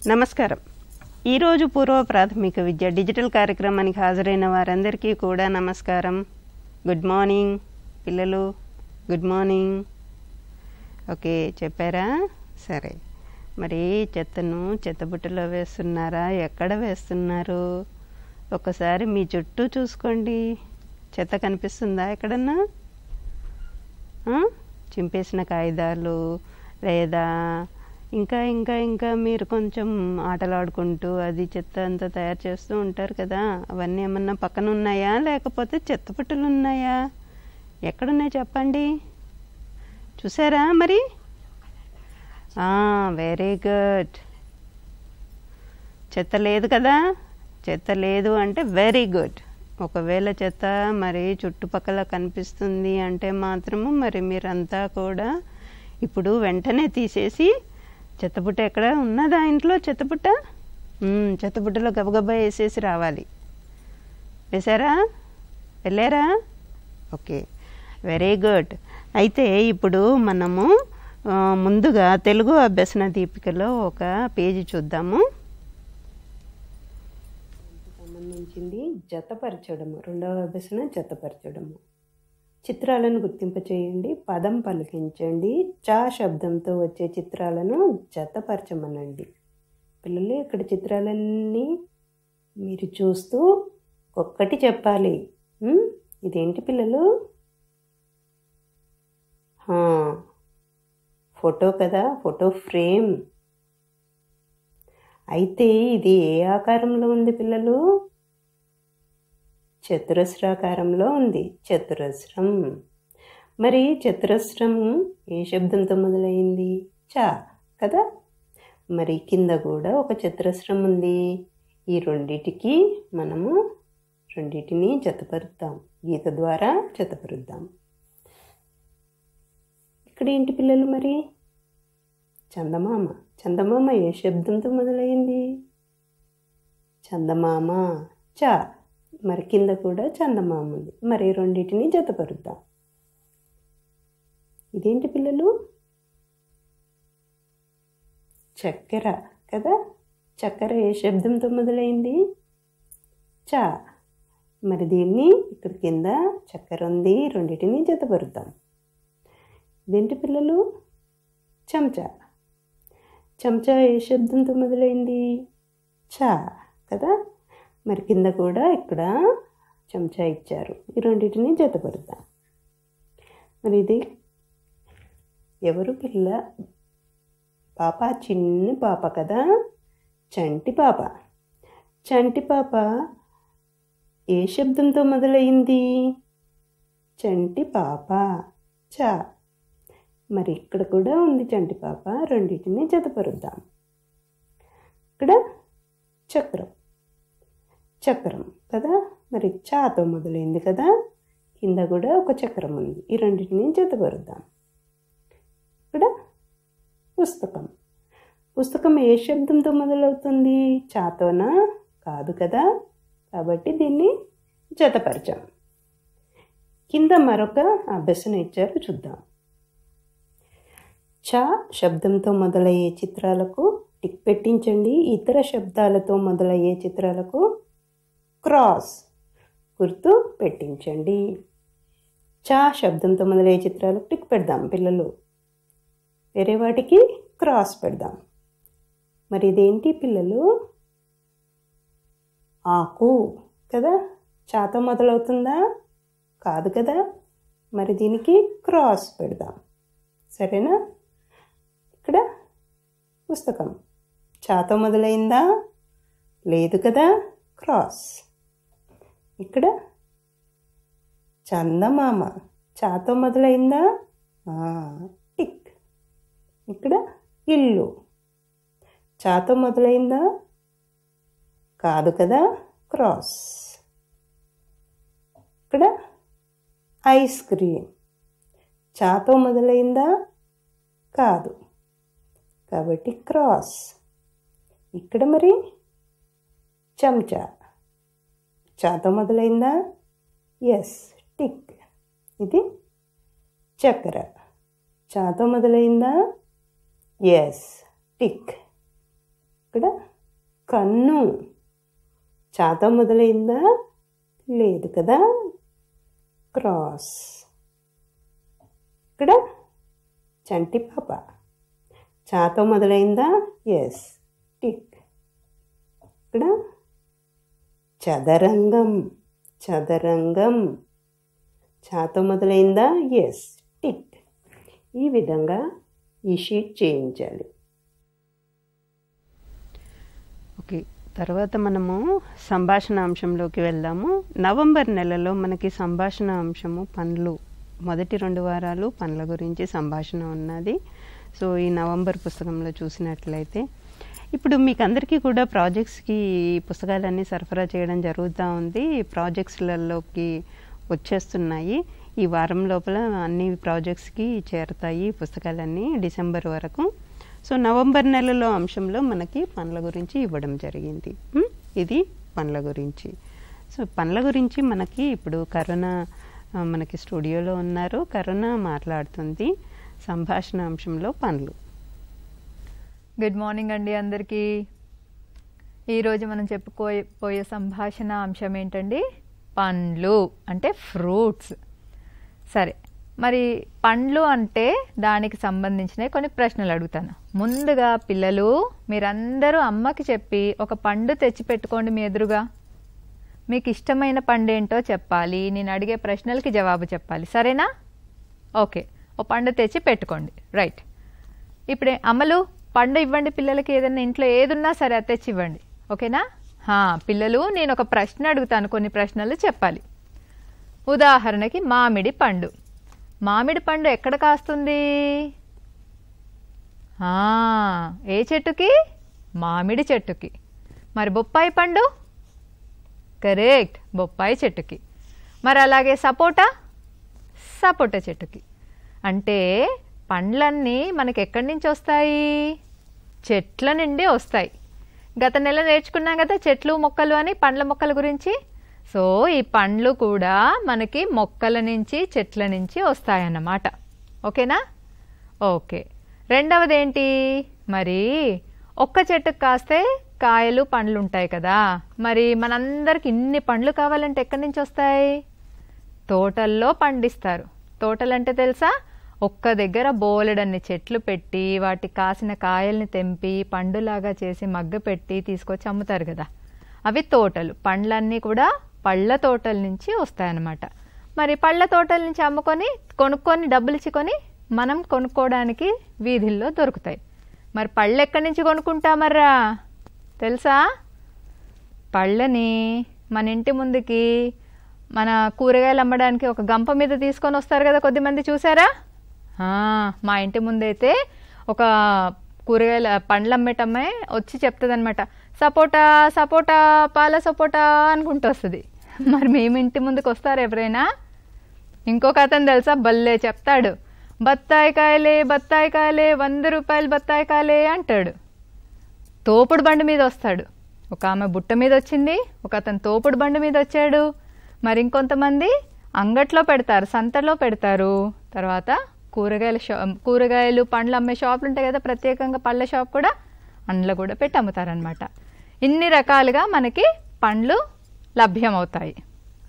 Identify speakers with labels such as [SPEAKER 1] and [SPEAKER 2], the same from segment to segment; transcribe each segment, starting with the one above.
[SPEAKER 1] నమస్కారం. ఈరోజు పూర్వ ప్రాథమిక విద్య డిజిటల్ కార్యక్రమానికి హాజరైన వారందరికీ కూడా నమస్కారం. గుడ్ మార్నింగ్ పిల్లలు, గుడ్ మార్నింగ్. ఓకే, చెప్పారా? సరే, మరి చెత్తను చెత్తబుట్టలో వేస్తున్నారా? ఎక్కడ వేస్తున్నారు? ఒకసారి మీ చుట్టూ చూసుకోండి. చెత్త కనిపిస్తుందా ఎక్కడన్నా? చింపేసిన కాగితాలు లేదా ఇంకా ఇంకా ఇంకా మీరు కొంచెం ఆటలాడుకుంటూ అది చెత్త అంతా తయారు చేస్తూ ఉంటారు కదా, అవన్నీ ఏమన్నా పక్కన ఉన్నాయా లేకపోతే చెత్తపుట్టలు ఉన్నాయా? ఎక్కడున్నాయి చెప్పండి. చూసారా మరి? Very good. చెత్త లేదు కదా? చెత్త లేదు అంటే వెరీ గుడ్. ఒకవేళ చెత్త మరి చుట్టుపక్కల కనిపిస్తుంది అంటే మాత్రము మరి మీరంతా కూడా ఇప్పుడు వెంటనే తీసేసి చెత్తబుట్ట ఎక్కడ ఉన్నదా ఇంట్లో? చెత్తబుట్ట చెత్తబుట్టలో గబగబా వేసేసి రావాలి. వేసారా? వెళ్ళారా? Okay, very good. అయితే ఇప్పుడు మనము ముందుగా తెలుగు అభ్యసన దీపికలో ఒక పేజీ చూద్దాము. సంబంధించింది జతపరచడము. రెండవ అభ్యసన జతపరచడము. చిత్రాలను గుర్తింపచేయండి, పదం పలికించండి, చ శబ్దంతో వచ్చే చిత్రాలను జతపరచమనండి. పిల్లలు ఇక్కడ చిత్రాలన్నీ మీరు చూస్తూ ఒక్కటి చెప్పాలి. ఇదేంటి పిల్లలు? ఫోటో కదా, ఫోటో ఫ్రేమ్. అయితే ఇది ఏ ఆకారంలో ఉంది పిల్లలు? చతురస్రాకారంలో ఉంది. చతురస్రం. మరి చతురస్రం ఏ శబ్దంతో మొదలైంది? చ కదా. మరి కింద కూడా ఒక చతురస్రం ఉంది. ఈ రెండిటికి మనము రెండిటిని జతపరుద్దాం, గీత ద్వారా జతపరుద్దాం. ఇక్కడ ఏంటి పిల్లలు మరి? చందమామ. చందమామ ఏ శబ్దంతో మొదలైంది? చందమామ. చ. మరి కింద కూడా చందమామ ఉంది. మరి రెండింటిని జతపరుద్దాం. ఇదేంటి పిల్లలు? చక్కెర కదా. చక్కెర ఏ శబ్దంతో మొదలైంది? చ. మరి దీన్ని ఇక్కడ కింద చక్కెర ఉంది, రెండింటిని జతపరుద్దాం. ఇదేంటి పిల్లలు? చెంచా. చెంచా ఏ శబ్దంతో మొదలైంది? చ కదా. మరి కింద కూడా ఇక్కడ చెంచా ఇచ్చారు. ఈ రెండింటిని జతపరుద్దాం. మరి ఇది ఎవరు పిల్ల? పాప, చిన్న పాప కదా, చంటి పాప. చంటి పాప ఏ శబ్దంతో మొదలైంది? చంటి పాప. చ. మరి ఇక్కడ కూడా ఉంది చంటి పాప, రెండింటిని జతపరుద్దాం. ఇక్కడ చక్రం. చక్రం కదా. మరి చాతో మొదలైంది కదా, కింద కూడా ఒక చక్రం ఉంది. ఈ రెండింటిని జతపరుద్దాం. ఇక్కడ పుస్తకం. పుస్తకం ఏ శబ్దంతో మొదలవుతుంది? చాతోనా? కాదు కదా. కాబట్టి దీన్ని జతపరిచాం. కింద మరొక అభ్యసన ఇచ్చారు, చూద్దాం. చ శబ్దంతో మొదలయ్యే చిత్రాలకు టిక్ పెట్టించండి. ఇతర శబ్దాలతో మొదలయ్యే చిత్రాలకు క్రాస్ గుర్తు పెట్టించండి. చ శబ్దంతో మొదలయ్యే చిత్రాలకు టిక్ పెడదాం పిల్లలు, వేరే వాటికి క్రాస్ పెడదాం. మరి ఇదేంటి పిల్లలు? ఆకు కదా. చాతో మొదలవుతుందా? కాదు కదా. మరి దీనికి క్రాస్ పెడదాం. సరేనా? ఇక్కడ పుస్తకం. చాతో మొదలైందా? లేదు కదా. క్రాస్. ఇక్కడ చందమామ. చాతో మొదలైందా? టిక్. ఇక్కడ ఇల్లు. చాతో మొదలైందా? కాదు కదా. క్రాస్. ఇక్కడ ఐస్ క్రీమ్. చాతో మొదలైందా? కాదు, కాబట్టి క్రాస్. ఇక్కడ మరి చెంచా. చాతో మొదలైందా? Yes, tick. ఇది చక్కెర. చాతో మొదలైందా? Yes, tick. ఇక్కడ కన్ను చాతో మొదలైందా? లేదు కదా. క్రాస్. ఇక్కడ చంటి పాప చాతో మొదలైందా? Yes, tick. ఇక్కడ చదరంగం చదరంగం చాతో మొదలైందా? Yes, tick. ఈ విధంగా ఈ షీట్ చేయించాలి. ఓకే, తర్వాత మనము సంభాషణ అంశంలోకి వెళ్దాము. నవంబర్ నెలలో మనకి సంభాషణ అంశము పండ్లు, మొదటి 2 వారాలు పండ్ల గురించి సంభాషణ ఉన్నది. సో ఈ నవంబర్ పుస్తకంలో చూసినట్లయితే ఇప్పుడు మీకు అందరికీ కూడా ప్రాజెక్ట్స్కి పుస్తకాలన్నీ సరఫరా చేయడం జరుగుతూ ఉంది. ప్రాజెక్ట్స్లలోకి వచ్చేస్తున్నాయి. ఈ వారం లోపల అన్ని ప్రాజెక్ట్స్కి చేరుతాయి పుస్తకాలన్నీ డిసెంబర్ వరకు. సో నవంబర్ నెలలో అంశంలో మనకి పండ్ల గురించి ఇవ్వడం జరిగింది. ఇది పండ్ల గురించి. సో పండ్ల గురించి మనకి ఇప్పుడు కరుణ మనకి స్టూడియోలో ఉన్నారు. కరుణ మాట్లాడుతుంది సంభాషణ అంశంలో పండ్లు.
[SPEAKER 2] గుడ్ మార్నింగ్ అండి అందరికీ. ఈరోజు మనం చెప్పుకోపోయే సంభాషణ అంశం ఏంటండి? పండ్లు అంటే ఫ్రూట్స్. సరే, మరి పండ్లు అంటే దానికి సంబంధించిన కొన్ని ప్రశ్నలు అడుగుతాను. ముందుగా పిల్లలు మీరందరూ అమ్మకి చెప్పి ఒక పండు తెచ్చి పెట్టుకోండి మీ ఎదురుగా. మీకు ఇష్టమైన పండు ఏంటో చెప్పాలి. నేను అడిగే ప్రశ్నలకి జవాబు చెప్పాలి, సరేనా? ఓకే, ఓ పండు తెచ్చి పెట్టుకోండి. రైట్. ఇప్పుడే అమ్మలు పండు ఇవ్వండి పిల్లలకి. ఏదైనా ఇంట్లో ఏదున్నా సరే అది తెచ్చి ఇవ్వండి, ఓకేనా? పిల్లలు నేను ఒక ప్రశ్న అడుగుతాను, కొన్ని ప్రశ్నలు చెప్పాలి. ఉదాహరణకి మామిడి పండు. మామిడి పండు ఎక్కడ కాస్తుంది? ఏ చెట్టుకి? మామిడి చెట్టుకి. మరి బొప్పాయి పండు? కరెక్ట్, బొప్పాయి చెట్టుకి. మరి అలాగే సపోటా? సపోటా చెట్టుకి. అంటే పండ్లన్నీ మనకి ఎక్కడి నుంచి వస్తాయి? చెట్ల నుండి వస్తాయి. గత నెల నేర్చుకున్నాం కదా చెట్లు మొక్కలు అని, పండ్ల మొక్కల గురించి. సో ఈ పండ్లు కూడా మనకి మొక్కల నుంచి చెట్ల నుంచి వస్తాయన్నమాట, ఓకేనా? ఓకే. రెండవది ఏంటి మరి? ఒక్క చెట్టుకు కాస్తే కాయలు పండ్లు ఉంటాయి కదా. మరి మనందరికి ఇన్ని పండ్లు కావాలంటే ఎక్కడి నుంచి వస్తాయి? తోటల్లో పండిస్తారు. తోటలంటే తెలుసా? ఒక్క దగ్గర బోలెడన్ని చెట్లు పెట్టి వాటి కాసిన కాయల్ని తెంపి పండులాగా చేసి మగ్గ పెట్టి తీసుకొచ్చి అమ్ముతారు కదా, అవి తోటలు. పండ్లన్నీ కూడా పళ్ళ తోటల నుంచి వస్తాయన్నమాట. మరి పళ్ళ తోటల నుంచి కొనుక్కొని డబ్బులు ఇచ్చుకొని మనం కొనుక్కోవడానికి వీధుల్లో దొరుకుతాయి. మరి పళ్ళు ఎక్కడి నుంచి కొనుక్కుంటామర్రా తెలుసా? పళ్ళని మన ఇంటి ముందుకి మన కూరగాయలు అమ్మడానికి ఒక గంప మీద తీసుకొని వస్తారు కదా కొద్దిమంది, చూసారా? మా ఇంటి ముందైతే ఒక కూరగాయల పండ్లు అమ్మేటమ్మాయి వచ్చి చెప్తుంది అనమాట, సపోటా సపోటా పాల సపోటా అనుకుంటూ వస్తుంది. మరి మేము ఇంటి ముందుకు వస్తారు ఎవరైనా? ఇంకొక అతను తెలుసా, భలే చెప్తాడు, బత్తాయి కాయలే 100 రూపాయలు బత్తాయి కాయలే అంటాడు. తోపుడు బండి మీద వస్తాడు. ఒక ఆమె బుట్ట మీద వచ్చింది, ఒక అతను తోపుడు బండి మీద వచ్చాడు. మరి ఇంకొంతమంది అంగట్లో పెడతారు, సంతలో పెడతారు. తర్వాత కూరగాయలు పండ్లు అమ్మే షాపులు ఉంటాయి కదా, ప్రత్యేకంగా పళ్ళ షాప్ కూడా, అందులో కూడా పెట్టి అమ్ముతారనమాట. ఇన్ని రకాలుగా మనకి పండ్లు లభ్యమవుతాయి.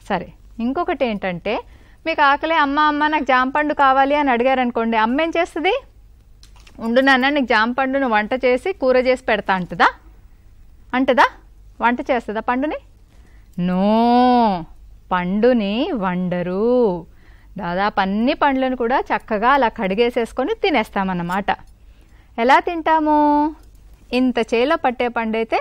[SPEAKER 2] సరే, ఇంకొకటి ఏంటంటే మీకు ఆకలి, అమ్మ నాకు జామ పండు కావాలి అని అడిగారు అనుకోండి, అమ్మ ఏం చేస్తుంది? ఉండు నాన్న నీకు జామ పండును వంట చేసి కూర చేసి పెడతా అంటదా? వంట చేస్తుందా పండుని? నో, పండుని వండరు. దాదాపు అన్ని పండ్లను కూడా చక్కగా అలా కడిగేసేసుకొని తినేస్తామన్నమాట. ఎలా తింటాము? ఇంత చేలో పట్టే పండు అయితే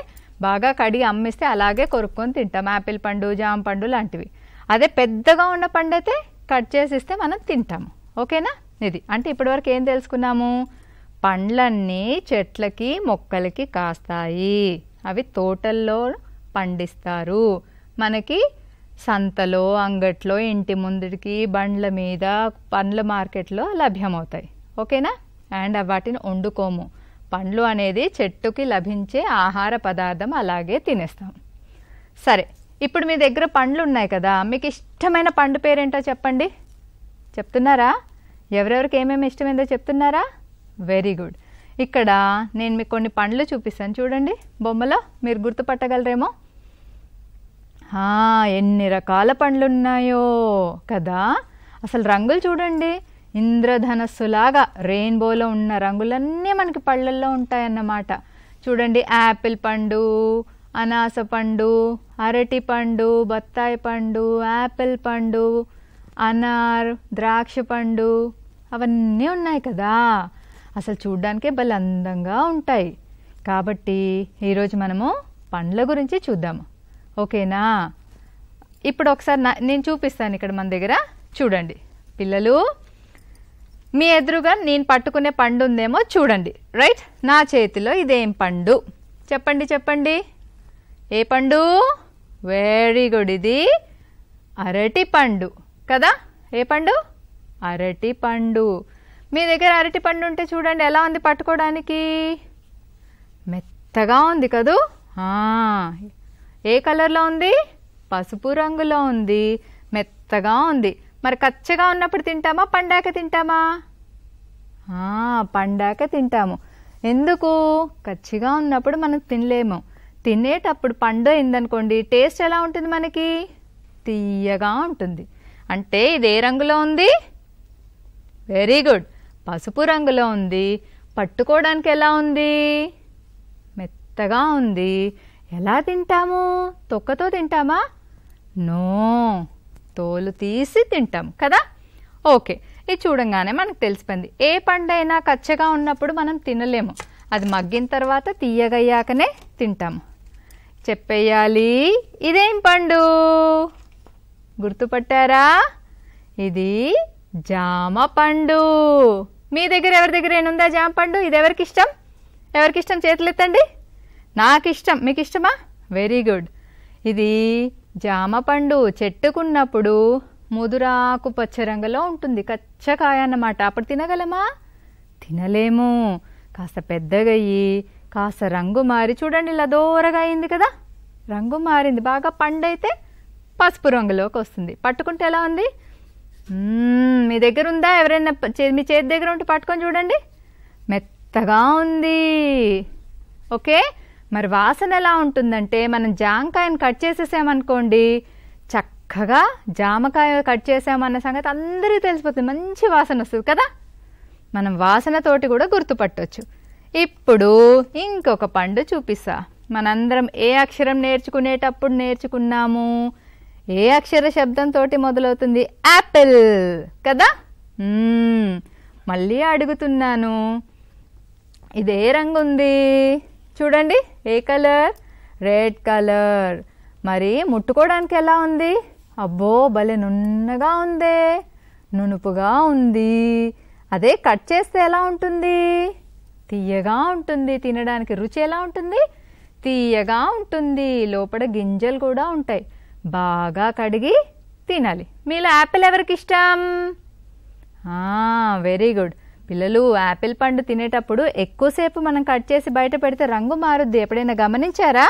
[SPEAKER 2] బాగా కడిగి అమ్మిస్తే అలాగే కొరుక్కొని తింటాం, యాపిల్ పండు జామ పండు లాంటివి. అదే పెద్దగా ఉన్న పండు అయితే కట్ చేసి ఇస్తే మనం తింటాము, ఓకేనా? ఇది అంటే ఇప్పటివరకు ఏం తెలుసుకున్నాము? పండ్లన్నీ చెట్లకి మొక్కలకి కాస్తాయి, అవి తోటల్లో పండిస్తారు, మనకి సంతలో అంగట్లో ఇంటి ముందుకి బండ్ల మీద పండ్ల మార్కెట్లో లభ్యమవుతాయి, ఓకేనా? అండ్ వాటిని వండుకోము. పండ్లు అనేది చెట్టుకి లభించే ఆహార పదార్థం, అలాగే తినేస్తాం. సరే, ఇప్పుడు మీ దగ్గర పండ్లు ఉన్నాయి కదా, మీకు ఇష్టమైన పండు పేరేంటో చెప్పండి. చెప్తున్నారా? ఎవరెవరికి ఏమేమి ఇష్టమైందో చెప్తున్నారా? Very good. ఇక్కడ నేను మీకు కొన్ని పండ్లు చూపిస్తాను చూడండి బొమ్మలో, మీరు గుర్తుపట్టగలరేమో. ఎన్ని రకాల పండ్లు ఉన్నాయో కదా. అసలు రంగులు చూడండి, ఇంద్రధనస్సులాగా రెయిన్బోలో ఉన్న రంగులన్నీ మనకి పళ్ళల్లో ఉంటాయన్నమాట. చూడండి, యాపిల్ పండు, అనాస పండు, అరటి పండు, బత్తాయి పండు, యాపిల్ పండు, అనార్, ద్రాక్ష పండు, అవన్నీ ఉన్నాయి కదా. అసలు చూడ్డానికే భలే అందంగా ఉంటాయి. కాబట్టి ఈరోజు మనము పండ్ల గురించి చూద్దాము, ఓకేనా? ఇప్పుడు ఒకసారి నేను చూపిస్తాను ఇక్కడ మన దగ్గర. చూడండి పిల్లలు, మీ ఎదురుగా నేను పట్టుకునే పండు ఉందేమో చూడండి. రైట్, నా చేతిలో ఇదేం పండు చెప్పండి చెప్పండి. ఏ పండు? వెరీ గుడ్, ఇది అరటి పండు కదా. ఏ పండు? అరటి పండు. మీ దగ్గర అరటి పండు ఉంటే చూడండి ఎలా ఉంది పట్టుకోవడానికి, మెత్తగా ఉంది కదూ. ఏ కలర్లో ఉంది? పసుపు రంగులో ఉంది, మెత్తగా ఉంది. మరి కచ్చగా ఉన్నప్పుడు తింటామా, పండాక తింటామా? పండాక తింటాము. ఎందుకు? కచ్చిగా ఉన్నప్పుడు మనం తినలేము. తినేటప్పుడు పండు అయిందనుకోండి, టేస్ట్ ఎలా ఉంటుంది మనకి? తీయగా ఉంటుంది. అంటే ఇది ఏ రంగులో ఉంది? వెరీ గుడ్, పసుపు రంగులో ఉంది. పట్టుకోవడానికి ఎలా ఉంది? మెత్తగా ఉంది. ఎలా తింటాము? తొక్కతో తింటామా? నో, తోలు తీసి తింటాము కదా. ఓకే, ఇది చూడంగానే మనకు తెలిసిపోయింది. ఏ పండైనా కచ్చగా ఉన్నప్పుడు మనం తినలేము, అది మగ్గిన తర్వాత తీయగయ్యాకనే తింటాము. చెప్పేయాలి, ఇదేం పండు? గుర్తుపట్టారా? ఇది జామ పండు. మీ దగ్గర ఎవరి దగ్గర ఏనుందా జామ పండు? ఇది ఎవరికి ఇష్టం? ఎవరికి ఇష్టం? చేతులు ఎత్తండి. నాకు ఇష్టం, మీకు ఇష్టమా? Very good. ఇది జామ పండు చెట్టుకున్నప్పుడు ముదురాకు పచ్చ రంగులో ఉంటుంది, కచ్చకాయ అన్నమాట. అప్పుడు తినగలమా? తినలేము. కాస్త పెద్దగయ్యి కాస్త రంగు మారి చూడండి ఇలా దూరగా అయింది కదా, రంగు మారింది. బాగా పండైతే పసుపు రంగులోకి వస్తుంది. పట్టుకుంటే ఎలా ఉంది? మీ దగ్గర ఉందా? ఎవరైనా మీ చేతి దగ్గర ఉంటే పట్టుకొని చూడండి, మెత్తగా ఉంది. ఓకే, మరి వాసన ఎలా ఉంటుందంటే, మనం జామకాయను కట్ చేసేసామనుకోండి, చక్కగా జామకాయ కట్ చేసామన్న సంగతి అందరికీ తెలిసిపోతుంది, మంచి వాసన వస్తుంది కదా. మనం వాసనతోటి కూడా గుర్తుపట్టవచ్చు. ఇప్పుడు ఇంకొక పండు చూపిస్తా. మనందరం ఏ అక్షరం నేర్చుకునేటప్పుడు నేర్చుకున్నాము? ఏ అక్షర శబ్దంతో మొదలవుతుంది? యాపిల్ కదా. మళ్ళీ అడుగుతున్నాను, ఇది ఏ రంగు ఉంది? చూడండి, ఏ కలర్? Red colour. మరి ముట్టుకోవడానికి ఎలా ఉంది? అబ్బో, భలే నున్నగా ఉందే, నునుపుగా ఉంది. అదే కట్ చేస్తే ఎలా ఉంటుంది? తీయగా ఉంటుంది. తినడానికి రుచి ఎలా ఉంటుంది? తీయగా ఉంటుంది. లోపల గింజలు కూడా ఉంటాయి. బాగా కడిగి తినాలి. మీలో యాపిల్ ఎవరికి ఇష్టం? Very good. పిల్లలు, యాపిల్ పండు తినేటప్పుడు ఎక్కువసేపు మనం కట్ చేసి బయట పెడితే రంగు మారుద్ది. ఎప్పుడైనా గమనించారా?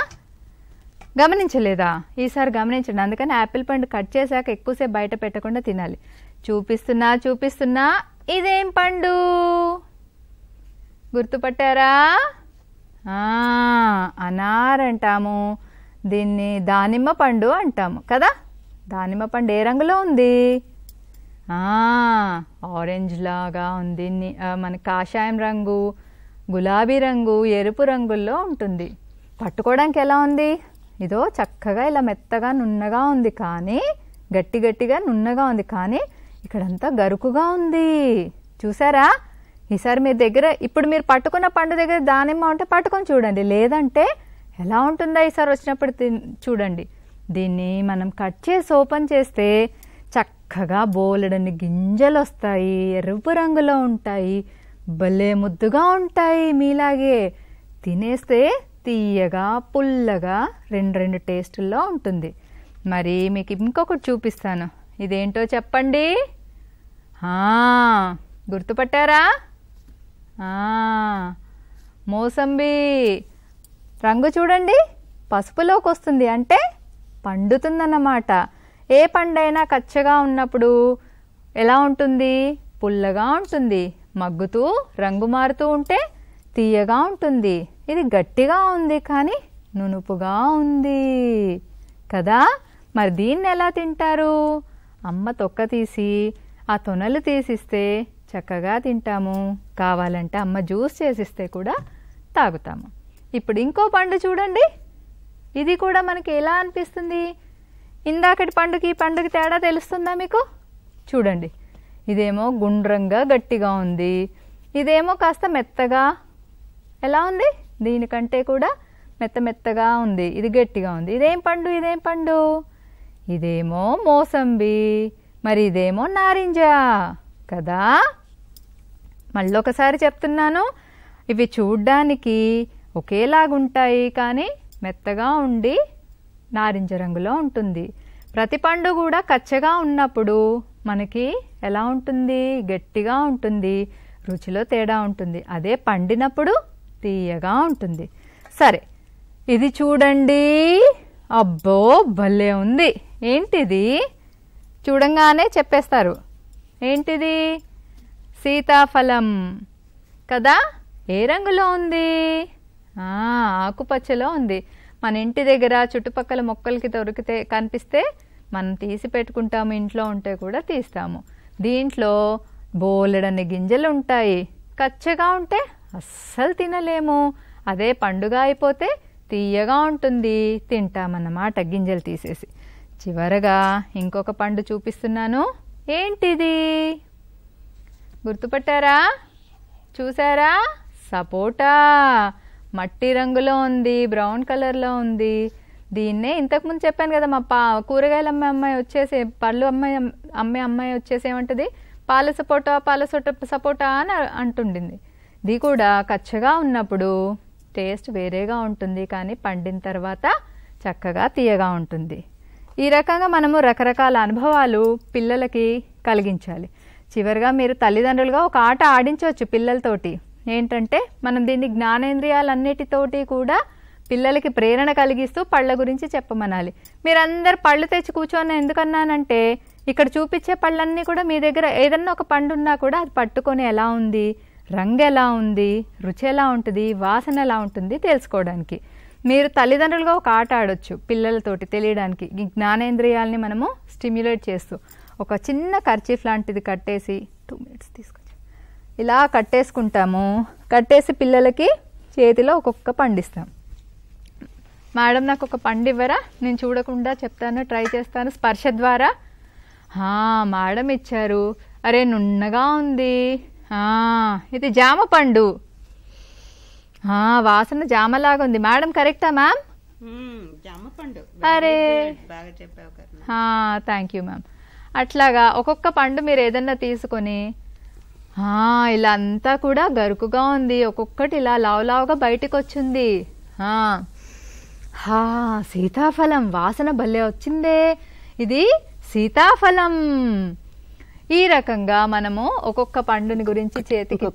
[SPEAKER 2] గమనించలేదా? ఈసారి గమనించండి. అందుకని యాపిల్ పండు కట్ చేశాక ఎక్కువసేపు బయట పెట్టకుండా తినాలి. చూపిస్తున్నా, ఇదేం పండు? గుర్తుపట్టారా? అనార్ అంటాము, దీన్ని దానిమ్మ పండు అంటాము కదా. దానిమ్మ పండు ఏ రంగులో ఉంది? ఆరెంజ్ లాగా ఉంది. మన కాషాయం రంగు, గులాబీ రంగు, ఎరుపు రంగుల్లో ఉంటుంది. పట్టుకోవడానికి ఎలా ఉంది? ఇదో చక్కగా ఇలా మెత్తగా నున్నగా ఉంది, కానీ గట్టిగా నున్నగా ఉంది, కానీ ఇక్కడంతా గరుకుగా ఉంది. చూసారా? ఈసారి మీ దగ్గర ఇప్పుడు మీరు పట్టుకున్న పండు దగ్గర దానిమ్మ ఉంటే పట్టుకొని చూడండి, లేదంటే ఎలా ఉంటుందో ఈసారి వచ్చినప్పుడు చూడండి. దీన్ని మనం కట్ చేసి ఓపెన్ చేస్తే చక్కగా బోలెడన్ని గింజలు వస్తాయి, ఎరుపు రంగులో ఉంటాయి, భలే ముద్దుగా ఉంటాయి. మీలాగే తినేస్తే తీయగా పుల్లగా రెండు టేస్టుల్లో ఉంటుంది. మరి మీకు ఇంకొకటి చూపిస్తాను, ఇదేంటో చెప్పండి. గుర్తుపట్టారా? మోసంబి. రంగు చూడండి, పసుపులోకి వస్తుంది, అంటే పండుతుందన్నమాట. ఏ పండైనా కచ్చగా ఉన్నప్పుడు ఎలా ఉంటుంది? పుల్లగా ఉంటుంది. మగ్గుతూ రంగు మారుతూ ఉంటే తీయగా ఉంటుంది. ఇది గట్టిగా ఉంది కానీ నునుపుగా ఉంది కదా. మరి దీన్ని ఎలా తింటారు? అమ్మ తొక్క తీసి ఆ తొనలు తీసిస్తే చక్కగా తింటాము. కావాలంటే అమ్మ జ్యూస్ చేసిస్తే కూడా తాగుతాము. ఇప్పుడు ఇంకో పండు చూడండి. ఇది కూడా మనకి ఎలా అనిపిస్తుంది? ఇందాకటి పండుకి ఈ పండుకి తేడా తెలుస్తుందా మీకు? చూడండి, ఇదేమో గుండ్రంగా గట్టిగా ఉంది, ఇదేమో కాస్త మెత్తగా ఎలా ఉంది? దీనికంటే కూడా మెత్తగా ఉంది, ఇది గట్టిగా ఉంది. ఇదేం పండు? ఇదేం పండు? ఇదేమో మోసంబి, మరి ఇదేమో నారింజ కదా. మళ్ళొకసారి చెప్తున్నాను, ఇవి చూడ్డానికి ఒకేలాగుంటాయి కానీ మెత్తగా ఉండి నారింజ రంగులో ఉంటుంది. ప్రతి పండు కూడా కచ్చగా ఉన్నప్పుడు మనకి ఎలా ఉంటుంది? గట్టిగా ఉంటుంది, రుచిలో తేడా ఉంటుంది. అదే పండినప్పుడు తీయగా ఉంటుంది. సరే, ఇది చూడండి. అబ్బో భలే ఉంది. ఏంటిది? చూడంగానే చెప్పేస్తారు. ఏంటిది? సీతాఫలం కదా. ఏ రంగులో ఉంది? ఆకుపచ్చలో ఉంది. మన ఇంటి దగ్గర చుట్టుపక్కల మొక్కలకి దొరికితే కనిపిస్తే మనం తీసి పెట్టుకుంటాము, ఇంట్లో ఉంటే కూడా తీస్తాము. దీంట్లో బోలెడన్ని గింజలు ఉంటాయి. కచ్చగా ఉంటే అస్సలు తినలేము. అదే పండుగ అయిపోతే తీయగా ఉంటుంది, తింటామన్నమాట గింజలు తీసేసి. చివరగా ఇంకొక పండు చూపిస్తున్నాను. ఏంటిది? గుర్తుపట్టారా? చూసారా? సపోటా. మట్టి రంగులో ఉంది, బ్రౌన్ కలర్లో ఉంది. దీన్నే ఇంతకుముందు చెప్పాను కదా, మా కూరగాయలు అమ్మాయి వచ్చేసి పళ్ళు అమ్మే అమ్మాయి వచ్చేసి ఏమంటుంది? పాల సపోటా అని అంటుండింది. ఇది కూడా కచ్చగా ఉన్నప్పుడు టేస్ట్ వేరేగా ఉంటుంది కానీ పండిన తర్వాత చక్కగా తీయగా ఉంటుంది. ఈ రకంగా మనము రకరకాల అనుభవాలు పిల్లలకి కలిగించాలి. చివరిగా మీరు తల్లిదండ్రులుగా ఒక ఆట ఆడించవచ్చు పిల్లలతోటి. ఏంటంటే మనం దీన్ని జ్ఞానేంద్రియాలన్నిటితోటి కూడా పిల్లలకి ప్రేరణ కలిగిస్తూ పళ్ళ గురించి చెప్పమనాలి. మీరందరు పళ్ళు తెచ్చి కూర్చొని ఎందుకన్నానంటే ఇక్కడ చూపించే పళ్ళన్నీ కూడా మీ దగ్గర ఏదన్నా ఒక పండు ఉన్నా కూడా అది పట్టుకొని ఎలా ఉంది, రంగు ఎలా ఉంది, రుచి ఎలా ఉంటుంది, వాసన ఎలా ఉంటుంది తెలుసుకోవడానికి. మీరు తల్లిదండ్రులుగా ఒక ఆట ఆడొచ్చు పిల్లలతోటి తెలియడానికి. ఈ జ్ఞానేంద్రియాలని మనము స్టిమ్యులేట్ చేస్తూ ఒక చిన్న కర్చీఫ్ లాంటిది కట్టేసి 2 minutes తీసుకొచ్చి ఇలా కట్టేసుకుంటాము. కట్టేసి పిల్లలకి చేతిలో ఒక్కొక్క పండిస్తాం. మేడం నాకు ఒక పండు ఇవ్వరా? నేను చూడకుండా చెప్తాను, ట్రై చేస్తాను స్పర్శ ద్వారా. మేడం ఇచ్చారు. అరే నున్నగా ఉంది. ఇది జామ పండు. వాసన జామలాగా ఉంది. మేడం కరెక్టా మ్యామ్?
[SPEAKER 1] జామ పండు.
[SPEAKER 2] అరే
[SPEAKER 1] బాగా చెప్పావు కదా.
[SPEAKER 2] Thank you ma'am. అట్లాగా ఒక్కొక్క పండు మీరు ఏదన్నా తీసుకొని ఇలా అంతా కూడా గరుకుగా ఉంది, ఒక్కొక్కటి ఇలా లావులావుగా బయటకు వచ్చింది. సీతాఫలం వాసన భలే వచ్చిందే, ఇది సీతాఫలం. ఈ రకంగా మనము ఒక్కొక్క పండుని గురించి చేతికి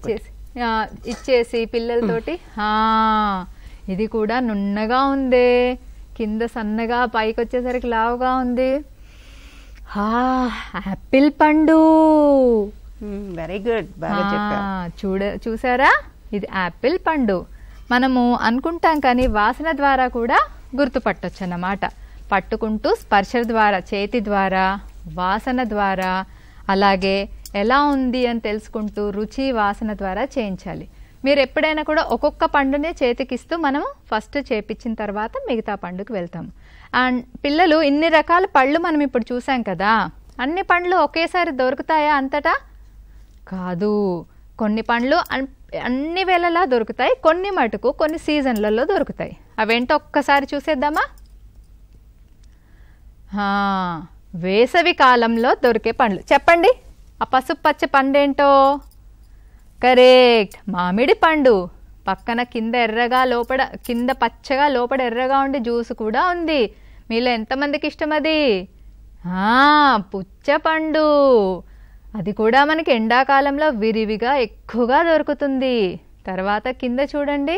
[SPEAKER 2] ఇచ్చేసి పిల్లలతోటి ఇది కూడా నున్నగా ఉందే, కింద సన్నగా పైకి వచ్చేసరికి లావుగా ఉంది. యాపిల్ పండు.
[SPEAKER 1] వెరీ గుడ్, బాగా చెప్పావు.
[SPEAKER 2] చూసారా? ఇది యాపిల్ పండు. మనము అనుకుంటాం కానీ వాసన ద్వారా కూడా గుర్తుపట్టొచ్చు అన్నమాట. పట్టుకుంటూ స్పర్శ ద్వారా, చేతి ద్వారా, వాసన ద్వారా, అలాగే ఎలా ఉంది అని తెలుసుకుంటూ రుచి వాసన ద్వారా చేయించాలి. మీరు ఎప్పుడైనా కూడా ఒక్కొక్క పండునే చేతికిస్తూ మనము ఫస్ట్ చేపించిన తర్వాత మిగతా పండుకి వెళ్తాము. అండ్ పిల్లలు ఇన్ని రకాల పళ్ళు మనం ఇప్పుడు చూసాం కదా, అన్ని పండ్లు ఒకేసారి దొరుకుతాయా అంతటా? కాదు. కొన్ని పండ్లు అన్ని వేళలా దొరుకుతాయి, కొన్ని మటుకు కొన్ని సీజన్లలో దొరుకుతాయి. అవేంటో ఒక్కసారి చూసేద్దామా? వేసవి కాలంలో దొరికే పండ్లు చెప్పండి. ఆ పసుపు పచ్చ పండేంటో? కరెక్ట్, మామిడి పండు. పక్కన కింద ఎర్రగా లోపల, కింద పచ్చగా లోపల ఎర్రగా ఉండి జ్యూస్ కూడా ఉంది. మీలో ఎంతమందికి ఇష్టం అది? పుచ్చపండు. అది కూడా మనకి ఎండాకాలంలో విరివిగా ఎక్కువగా దొరుకుతుంది. తర్వాత కింద చూడండి,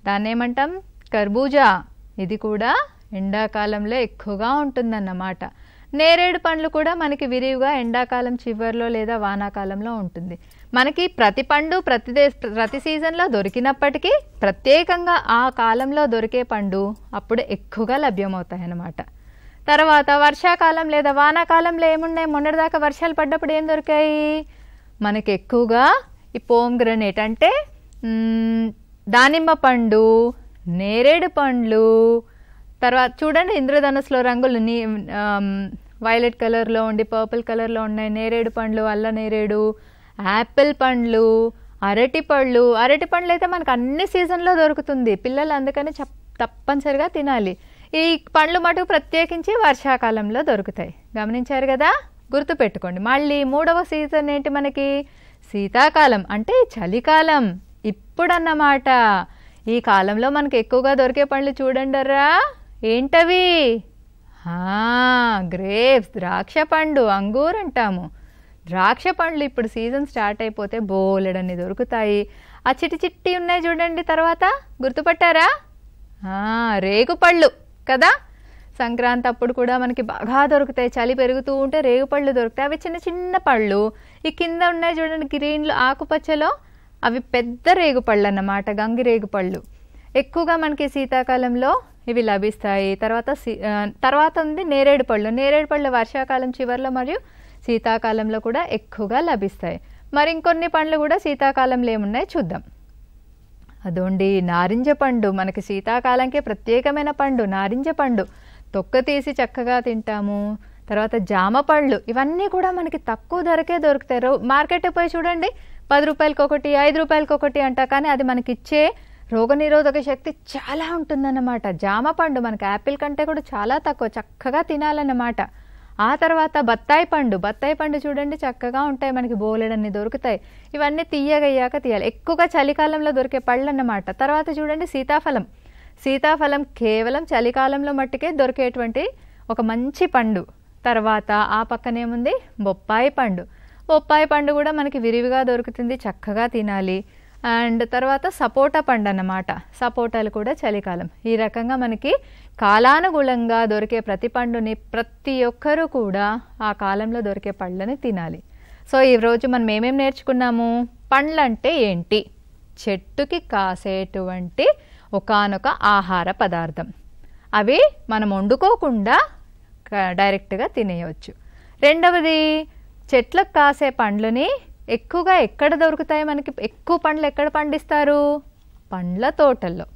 [SPEAKER 2] దాన్ని ఏమంటాం? కర్బూజా. ఇది కూడా ఎండాకాలంలో ఎక్కువగా ఉంటుందన్నమాట. నేరేడు పండ్లు కూడా మనకి విరివిగా ఎండాకాలం చివరిలో లేదా వానాకాలంలో ఉంటుంది. మనకి ప్రతి పండు ప్రతి సీజన్లో దొరికినప్పటికీ ప్రత్యేకంగా ఆ కాలంలో దొరికే పండు అప్పుడు ఎక్కువగా లభ్యమవుతాయి అన్నమాట. తర్వాత వర్షాకాలం లేదా వానాకాలంలో ఏమున్నాయి? మొన్నటిదాకా వర్షాలు పడ్డప్పుడు ఏం దొరికాయి మనకి? ఎక్కువగా ఈ పోమ్గ్రనేట్ అంటే దానిమ్మ పండు, నేరేడు పండ్లు, తర్వాత చూడండి ఇంద్రధనుస్సులో రంగులు వైలెట్ కలర్లో ఉండి పర్పుల్ కలర్లో ఉన్నాయి నేరేడు పండ్లు, అల్ల నేరేడు, యాపిల్ పండ్లు, అరటి పండ్లు అయితే మనకు అన్ని సీజన్లో దొరుకుతుంది. పిల్లలు అందుకని తప్పనిసరిగా తినాలి. ఈ పండ్లు మటుకు ప్రత్యేకించి వర్షాకాలంలో దొరుకుతాయి. గమనించారు కదా, గుర్తుపెట్టుకోండి. మళ్ళీ 3వ సీజన్ ఏంటి మనకి? శీతాకాలం అంటే చలికాలం ఇప్పుడన్నమాట. ఈ కాలంలో మనకి ఎక్కువగా దొరికే పండ్లు చూడండిరా, ఏంటవి? గ్రేప్స్, ద్రాక్ష పండు, అంగూర్ అంటాము. ద్రాక్ష పండ్లు ఇప్పుడు సీజన్ స్టార్ట్ అయిపోతే బోలెడన్ని దొరుకుతాయి. ఆ చిట్టి ఉన్నాయి చూడండి, తర్వాత గుర్తుపట్టారా? రేగుపళ్ళు కదా, సంక్రాంతి అప్పుడు కూడా మనకి బాగా దొరుకుతాయి. చలి పెరుగుతూ ఉంటే రేగుపళ్ళు దొరుకుతాయి. అవి చిన్న చిన్న పళ్ళు. ఈ కింద ఉన్నాయి చూడండి గ్రీన్లో ఆకుపచ్చలో, అవి పెద్ద రేగుపళ్ళు అన్నమాట, గంగి రేగుపళ్ళు. ఎక్కువగా మనకి శీతాకాలంలో ఇవి లభిస్తాయి. తర్వాత ఉంది నేరేడు పళ్ళు. నేరేడు పళ్ళు వర్షాకాలం చివరిలో మరియు శీతాకాలంలో కూడా ఎక్కువగా లభిస్తాయి. మరి ఇంకొన్ని పండ్లు కూడా శీతాకాలంలో ఏమున్నాయి చూద్దాం. అదోండి నారింజ పండు, మనకి శీతాకాలంకే ప్రత్యేకమైన పండు నారింజ పండు. తొక్క తీసి చక్కగా తింటాము. తర్వాత జామ పళ్ళు, ఇవన్నీ కూడా మనకి తక్కువ ధరకే దొరుకుతాయి. మార్కెట్ పోయి చూడండి, 10 రూపాయలకి ఒకటి, 5 రూపాయలకి ఒకటి అంట, కానీ అది మనకిచ్చే రోగనిరోధక శక్తి చాలా ఉంటుందన్నమాట. జామ పండు మనకి యాపిల్ కంటే కూడా చాలా తక్కువ, చక్కగా తినాలన్నమాట. ఆ తర్వాత బత్తాయి పండు చూడండి, చక్కగా ఉంటాయి, మనకి బోలెడన్ని దొరుకుతాయి. ఇవన్నీ తీయగయ్యాక తీయాలి. ఎక్కువగా చలికాలంలో దొరికే పళ్ళు అన్నమాట. తర్వాత చూడండి సీతాఫలం కేవలం చలికాలంలో మట్టుకే దొరికేటువంటి ఒక మంచి పండు. తర్వాత ఆ పక్కనేముంది బొప్పాయి పండు కూడా మనకి విరివిగా దొరుకుతుంది, చక్కగా తినాలి. అండ్ తర్వాత సపోటా పండు అన్నమాట. సపోటాలు కూడా చలికాలం. ఈ రకంగా మనకి కాలానుగుణంగా దొరికే ప్రతి పండుని ప్రతి ఒక్కరూ కూడా ఆ కాలంలో దొరికే పళ్ళని తినాలి. సో ఈరోజు మనం ఏమేమి నేర్చుకున్నాము? పండ్లంటే ఏంటి? చెట్టుకి కాసేటువంటి ఒకానొక ఆహార పదార్థం. అవి మనం వండుకోకుండా డైరెక్ట్గా తినేయవచ్చు. రెండవది, చెట్లకు కాసే పండ్లని ఎక్కువగా ఎక్కడ దొరుకుతాయి? మనకి ఎక్కువ పండ్లు ఎక్కడ పండిస్తారు? పండ్ల తోటల్లో.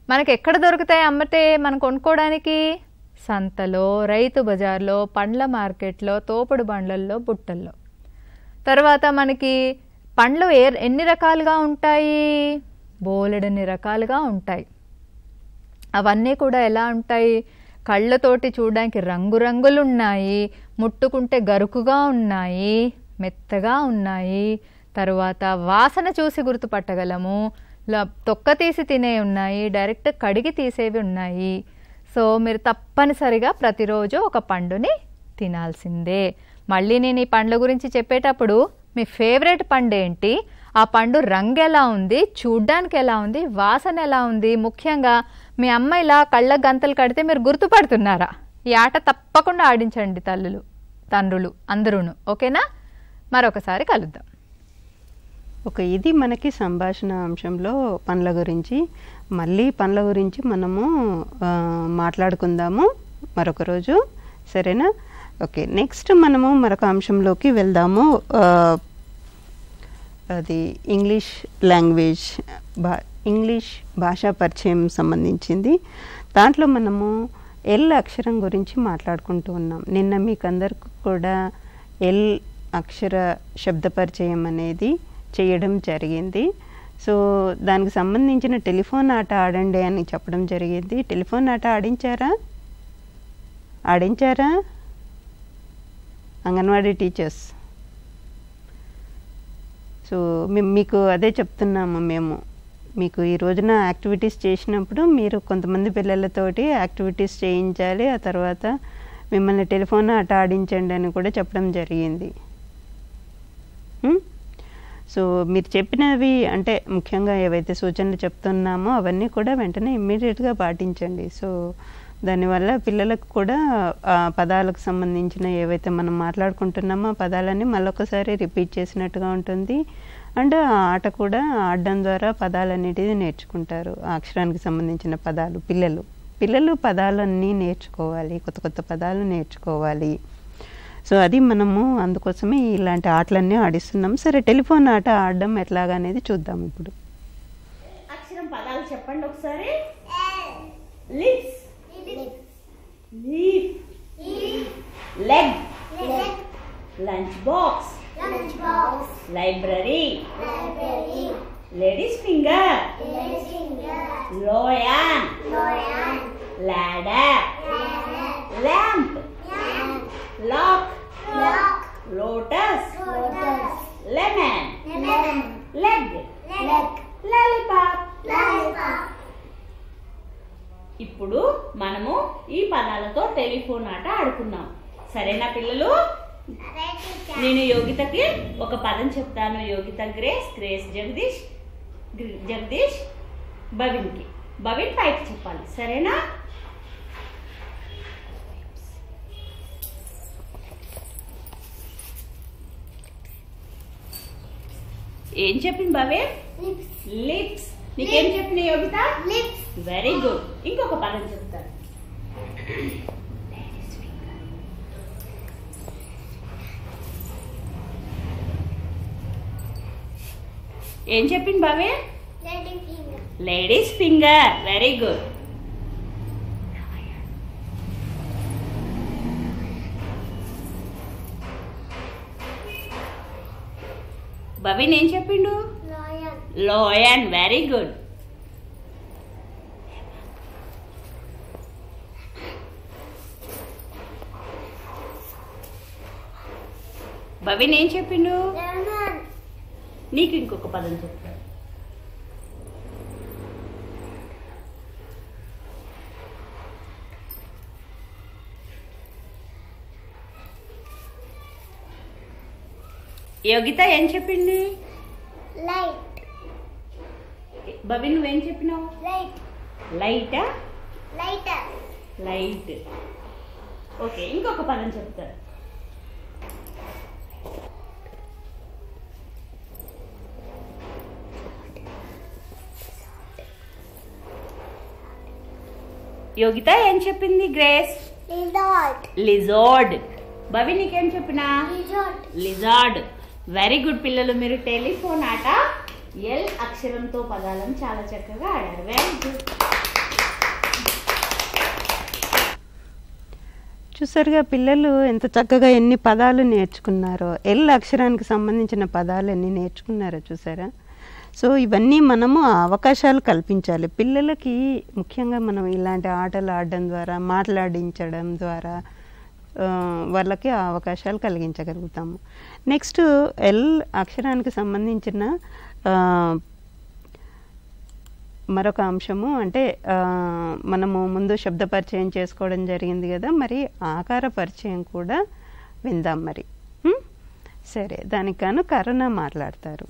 [SPEAKER 2] మనకి ఎక్కడ దొరుకుతాయి అమ్మితే మనం కొనుక్కోవడానికి? సంతలో, రైతు బజార్లో, పండ్ల మార్కెట్లో, తోపుడు బండ్లల్లో, బుట్టల్లో. తర్వాత మనకి పండ్లు ఎన్ని రకాలుగా ఉంటాయి? బోలెడన్ని రకాలుగా ఉంటాయి. అవన్నీ కూడా ఎలా ఉంటాయి? కళ్ళతోటి చూడడానికి రంగురంగులు ఉన్నాయి, ముట్టుకుంటే గరుకుగా ఉన్నాయి, మెత్తగా ఉన్నాయి. తరువాత వాసన చూసి గుర్తుపట్టగలము. తొక్క తీసి తినే ఉన్నాయి, డైరెక్ట్ కడిగి తీసేవి ఉన్నాయి. సో మీరు తప్పనిసరిగా ప్రతిరోజు ఒక పండుని తినాల్సిందే. మళ్ళీ నేను ఈ పండ్ల గురించి చెప్పేటప్పుడు మీ ఫేవరెట్ పండు ఏంటి, ఆ పండు రంగు ఎలా ఉంది, చూడ్డానికి ఎలా ఉంది, వాసన ఎలా ఉంది, ముఖ్యంగా మీ అమ్మ ఇలా కళ్ళ గంతలు కడితే మీరు గుర్తుపడుతున్నారా? ఈ ఆట తప్పకుండా ఆడించండి తండ్రులు అందరూను. ఓకేనా? మరొకసారి కలుద్దాం.
[SPEAKER 1] ఇది మనకి సంభాషణ అంశంలో పండ్ల గురించి. మళ్ళీ పండ్ల గురించి మనము మాట్లాడుకుందాము మరొక రోజు, సరేనా? ఓకే, నెక్స్ట్ మనము మరొక అంశంలోకి వెళ్దాము. అది ఇంగ్లీష్ లాంగ్వేజ్, ఇంగ్లీష్ భాషా పరిచయం సంబంధించింది. దాంట్లో మనము ఎల్ అక్షరం గురించి మాట్లాడుకుంటూ ఉన్నాం. నిన్న మీకు అందరికీ కూడా ఎల్ అక్షర శబ్ద పరిచయం అనేది చేయడం జరిగింది. సో దానికి సంబంధించిన టెలిఫోన్ ఆట ఆడండి అని చెప్పడం జరిగింది. టెలిఫోన్ ఆట ఆడించారా అంగన్వాడీ టీచర్స్? సో మీకు అదే చెప్తున్నాము మేము. మీకు ఈ రోజున యాక్టివిటీస్ చేసినప్పుడు మీరు కొంతమంది పిల్లలతోటి యాక్టివిటీస్ చేయించాలి, ఆ తర్వాత మిమ్మల్ని టెలిఫోన్ ఆట ఆడించండి అని కూడా చెప్పడం జరిగింది. సో మీరు చెప్పినవి అంటే ముఖ్యంగా ఏవైతే సూచనలు చెప్తున్నామో అవన్నీ కూడా వెంటనే ఇమ్మీడియట్గా పాటించండి. సో దానివల్ల పిల్లలకు కూడా ఆ పదాలకు సంబంధించిన ఏవైతే మనం మాట్లాడుకుంటున్నామో ఆ పదాలన్నీ మళ్ళొకసారి రిపీట్ చేసినట్టుగా ఉంటుంది. అండ్ ఆ ఆట కూడా ఆడడం ద్వారా పదాలన్నిటిది నేర్చుకుంటారు. ఆ అక్షరానికి సంబంధించిన పదాలు పిల్లలు పదాలన్నీ నేర్చుకోవాలి, కొత్త కొత్త పదాలు నేర్చుకోవాలి. సో అది మనము అందుకోసమే ఇలాంటి ఆటలన్నీ ఆడిస్తున్నాం. సరే, టెలిఫోన్ ఆట ఆడడం ఎట్లాగా అనేది చూద్దాం ఇప్పుడు.
[SPEAKER 3] అక్షరం పదాలు చెప్పండి ఒకసారి. Lips, leaf, leg, lunch box, library, ladies finger, లోయన్, ladder, lamp, lock, lotus, lemon, leg, lollipop. ఇప్పుడు మనము ఈ పదాలతో టెలిఫోన్ ఆట ఆడుకున్నాం. సరేనా పిల్లలు? నేను యోగితకి ఒక పదం చెప్తాను. యోగిత గ్రేస్, గ్రేస్ జగదీష్, జగదీష్ భవిన్కి, భవిన్ పైకి చెప్పాలి. సరేనా? ఏం చెప్పింది భవిన్? లిప్స్. నీకేం చెప్పింది యోగిత? లిప్స్. Very good. ఇంకొక పదం చెప్తాను. ఏం చెప్పింది Bhavin? Ladies finger. Very good. Bhavin ఏం చెప్పిండు? లోయన్. Very good. భవిన్ ఏం చెప్పిండు? నీకు ఇంకొక పదం చెప్తాను. యోగిత ఏం చెప్పింది?
[SPEAKER 4] లైట్.
[SPEAKER 3] భవిన్ నువ్వేం చెప్పినావు?
[SPEAKER 4] లైట్.
[SPEAKER 3] లైటా?
[SPEAKER 4] లైటర్.
[SPEAKER 3] లైట్. ఓకే, ఇంకొక పదం చెప్తాను. యోగిత ఏం చెప్పింది? గ్రేస్?
[SPEAKER 4] లిజార్డ్.
[SPEAKER 3] లిజార్డ్. భవిన్ నీకేం చెప్పినా?
[SPEAKER 4] లిజార్డ్.
[SPEAKER 3] లిజార్డ్. వెరీ గుడ్ పిల్లలు. మీరు టెలిఫోన్ ఆట ఎల్ అక్షరంతో పదాలను చాలా చక్కగా ఆడారు. Very good.
[SPEAKER 1] చూసారుగా పిల్లలు ఎంత చక్కగా ఎన్ని పదాలు నేర్చుకున్నారో. ఎల్ అక్షరానికి సంబంధించిన పదాలు ఎన్ని నేర్చుకున్నారో చూసారా. సో ఇవన్నీ మనము అవకాశాలు కల్పించాలి పిల్లలకి. ముఖ్యంగా మనం ఇలాంటి ఆటలు ఆడడం ద్వారా, మాట్లాడించడం ద్వారా వాళ్ళకి ఆ అవకాశాలు కలిగించగలుగుతాము. నెక్స్ట్ ఎల్ అక్షరానికి సంబంధించిన మరొక అంశము అంటే మనము ముందు శబ్ద పరిచయం చేసుకోవడం జరిగింది కదా, మరి ఆకార పరిచయం కూడా విందాం మరి. సరే, దానికి గాను కరుణ మాట్లాడతారు.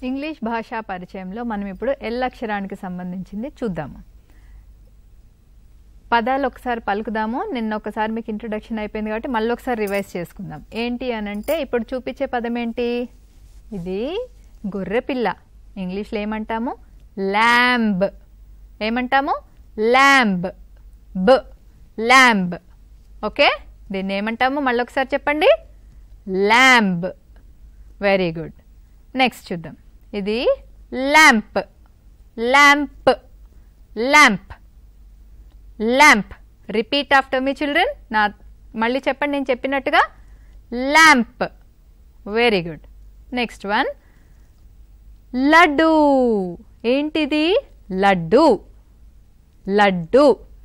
[SPEAKER 2] ఇంగ్లీష్ భాషా పరిచయంలో మనం ఇప్పుడు ఎల్ అక్షరానికి సంబంధించింది చూద్దాము. పదాలు ఒకసారి పలుకుదాము. నిన్న ఒకసారి మీకు ఇంట్రొడక్షన్ అయిపోయింది కాబట్టి మళ్ళీ ఒకసారి రివైజ్ చేసుకుందాం. ఏంటి అని అంటే ఇప్పుడు చూపించే పదం ఏంటి? ఇది గొర్రెపిల్ల. ఇంగ్లీష్లో ఏమంటాము? ల్యాంబ్. ఏమంటాము? ల్యాంబ్. బ్, ల్యాంబ్. ఓకే, దీన్ని ఏమంటాము? మళ్ళీ ఒకసారి చెప్పండి. ల్యాంబ్. Very good. నెక్స్ట్ చూద్దాం. ఇది lamp. Lamp, lamp, lamp. Repeat after me children. నా మళ్ళీ చెప్పండి నేను చెప్పినట్టుగా. Lamp. Very good. Next one laddu. ఏంటిది? Laddu. Laddu.